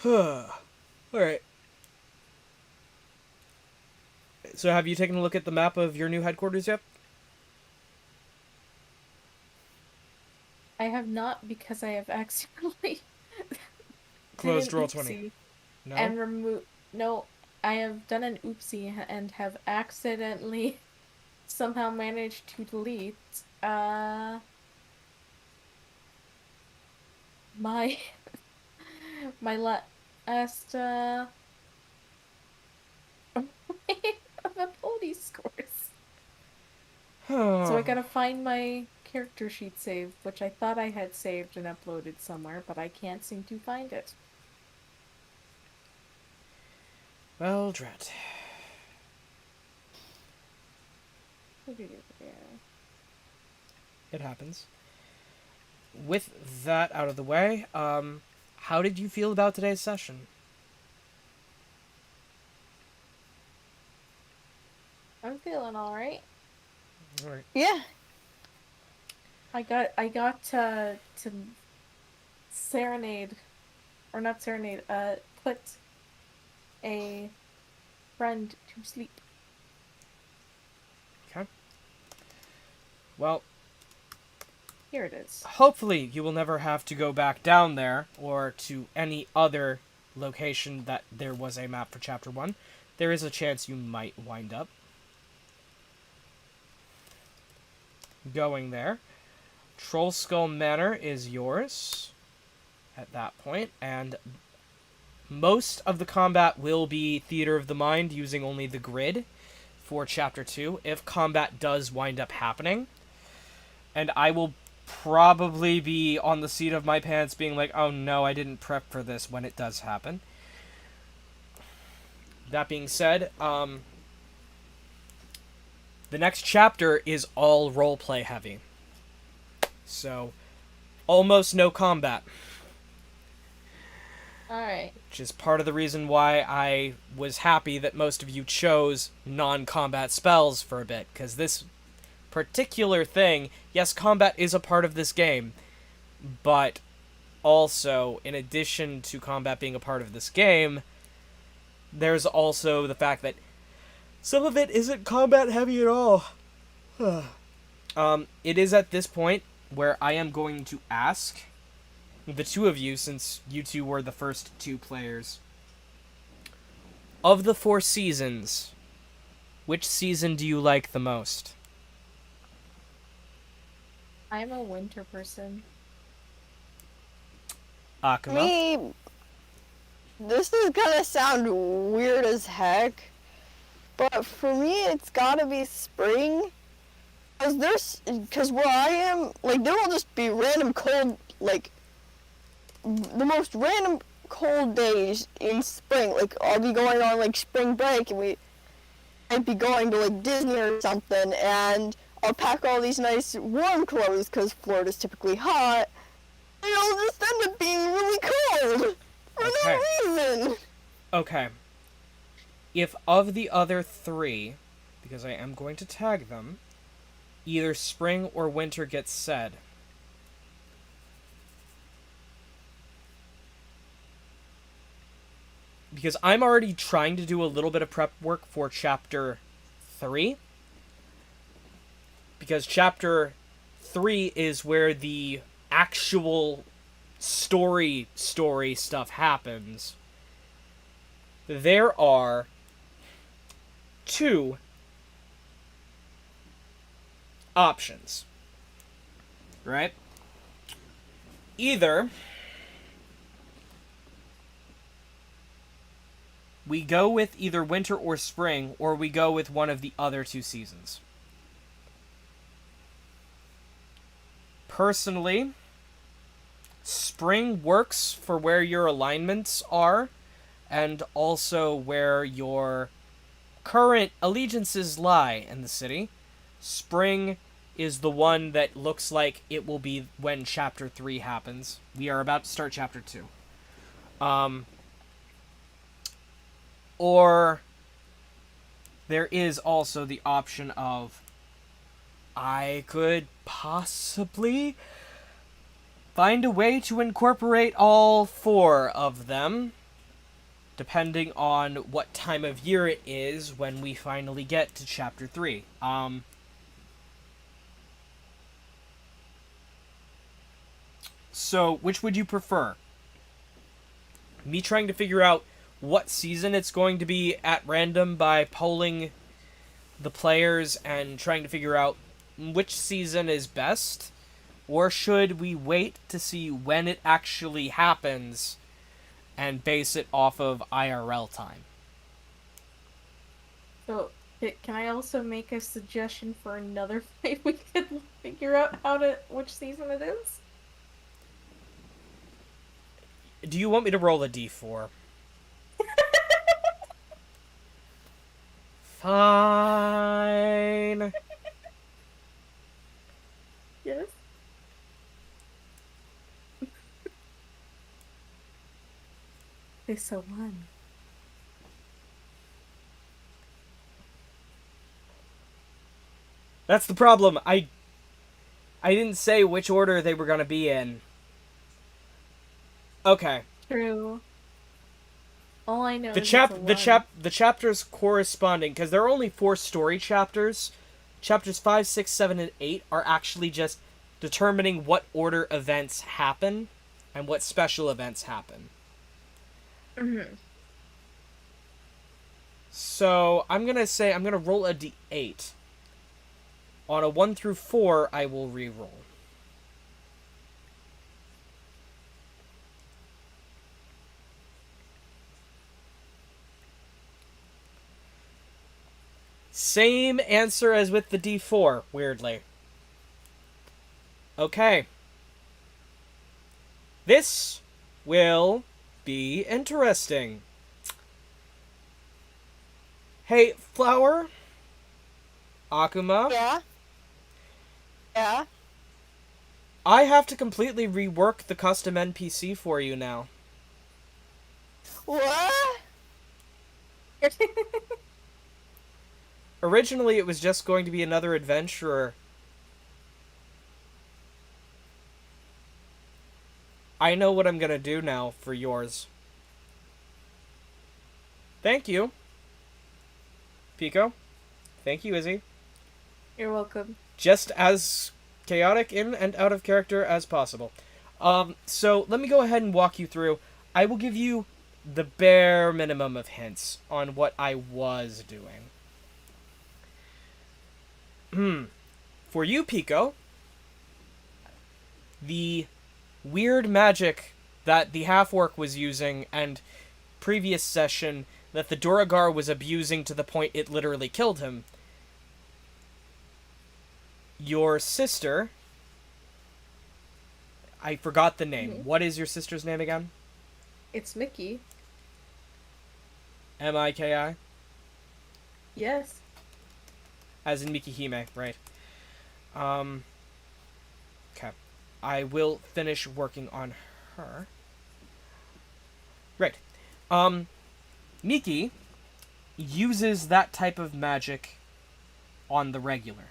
alright. So have you taken a look at the map of your new headquarters yet? I have not because I have accidentally Closed did an Roll20. oopsie No? and removed. No, I have done an oopsie and have accidentally somehow managed to delete my my last ability scores. So I gotta find my character sheet save, which I thought I had saved and uploaded somewhere, but I can't seem to find it. Well, drat. It happens. With that out of the way, how did you feel about today's session? I'm feeling alright. Alright. Yeah. I got to serenade, or not serenade, put a friend to sleep. Okay. Well, Here it is. hopefully you will never have to go back down there or to any other location that there was a map for Chapter 1. There is a chance you might wind up going there. Troll Skull Manor is yours at that point, and most of the combat will be Theater of the Mind using only the grid for Chapter 2 if combat does wind up happening. And I will probably be on the seat of my pants being like, oh no, I didn't prep for this when it does happen. That being said, the next chapter is all roleplay heavy. So, almost no combat. Alright. Which is part of the reason why I was happy that most of you chose non-combat spells for a bit, because this particular thing, yes, combat is a part of this game, but also, in addition to combat being a part of this game, there's also the fact that some of it isn't combat heavy at all. It is at this point where I am going to ask the two of you, since you two were the first two players, of the 4 seasons, which season do you like the most? I'm a winter person. Akuma? Me, this is gonna sound weird as heck, but for me, it's gotta be spring. Cause where I am, like, there will just be random cold, like, the most random cold days in spring. Like, I'll be going on, like, spring break, and we might be going to, like, Disney or something, and I'll pack all these nice warm clothes, because Florida's typically hot, and it'll just end up being really cold, for Okay. no reason. Okay. If of the other 3, because I am going to tag them, either spring or winter gets said, because I'm already trying to do a little bit of prep work for Chapter 3, because Chapter 3 is where the actual story stuff happens. There are 2 options, right? Either we go with either winter or spring, or we go with one of the other two seasons. Personally, spring works for where your alignments are, and also where your current allegiances lie in the city. Spring is the one that looks like it will be when Chapter 3 happens. We are about to start Chapter 2. Or there is also the option of I could possibly find a way to incorporate all four of them, depending on what time of year it is when we finally get to Chapter 3. So, which would you prefer? Me trying to figure out what season it's going to be at random by polling the players and trying to figure out which season is best? Or should we wait to see when it actually happens and base it off of IRL time? So, can I also make a suggestion for another way we could figure out which season it is? Do you want me to roll a d4? Fine. Yes. Okay, so 1. That's the problem. I didn't say which order they were going to be in. Okay. True. All I know The is it's a 1. the chapters corresponding, because there are only 4 story chapters. Chapters 5, 6, 7, and 8 are actually just determining what order events happen and what special events happen. Mm-hmm. So I'm gonna roll a d8. On a 1 through 4, I will re-roll. Same answer as with the d4, weirdly. Okay. This will be interesting. Hey, Flower? Akuma? Yeah? Yeah? I have to completely rework the custom NPC for you now. What? Originally, it was just going to be another adventurer. I know what I'm gonna do now for yours. Thank you, Piko. Thank you, Izzy. You're welcome. Just as chaotic in and out of character as possible. So let me go ahead and walk you through. I will give you the bare minimum of hints on what I was doing. For you, Piko, the weird magic that the half-orc was using and previous session that the Duragar was abusing to the point it literally killed him. Your sister... I forgot the name. Mm-hmm. What is your sister's name again? It's Mickey. Miki? Yes. As in Mikihime, right. Okay. I will finish working on her. Right. Miki uses that type of magic on the regular.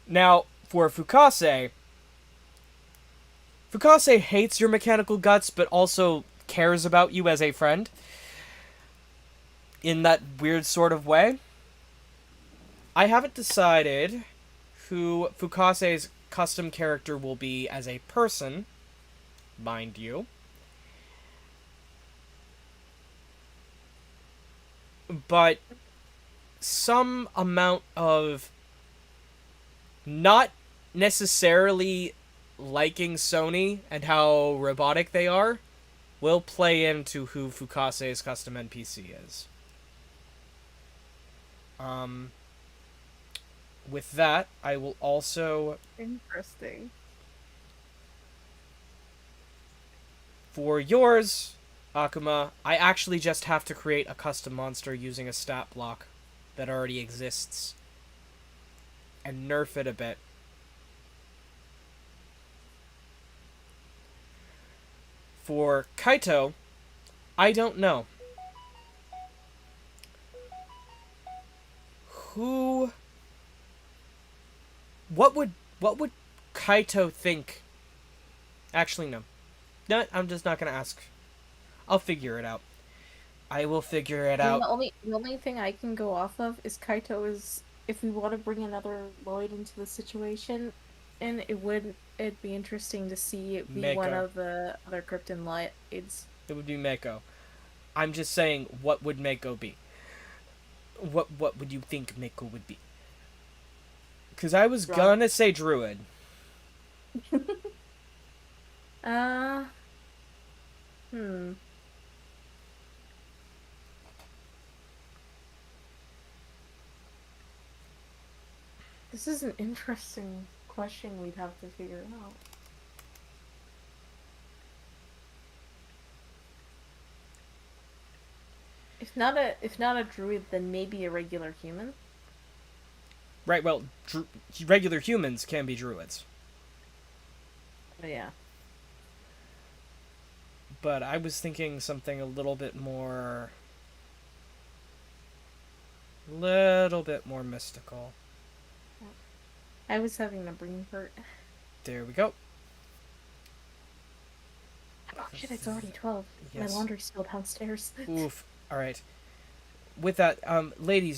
Now, for Fu Kahsei hates your mechanical guts, but also cares about you as a friend. In that weird sort of way. I haven't decided who Fu Kahsei's custom character will be as a person, mind you. But some amount of not necessarily liking Sony and how robotic they are will play into who Fu Kahsei's custom NPC is. With that, I will also, Interesting. for yours, Akuma, I actually just have to create a custom monster using a stat block that already exists and nerf it a bit. For KAITO, I don't know. Who... What would KAITO think? Actually, no. No, I'm just not gonna ask. I'll figure it out. I will figure it I mean, out. the only thing I can go off of is KAITO is if we want to bring another Loid into the situation, and it'd be interesting to see it be one Mako. of the other Krypton Loids. It would be Mako. I'm just saying, what would Mako be? What would you think Mako would be? Because I was Rob. gonna say Druid. Hmm. This is an interesting question we'd have to figure out. If not a druid, then maybe a regular human. Right, well, regular humans can be druids. Oh, yeah. But I was thinking something a little bit more mystical. I was having a brain fart. There we go. Oh shit, it's already 12. Yes. My laundry's still downstairs. Oof. All right. With that, ladies,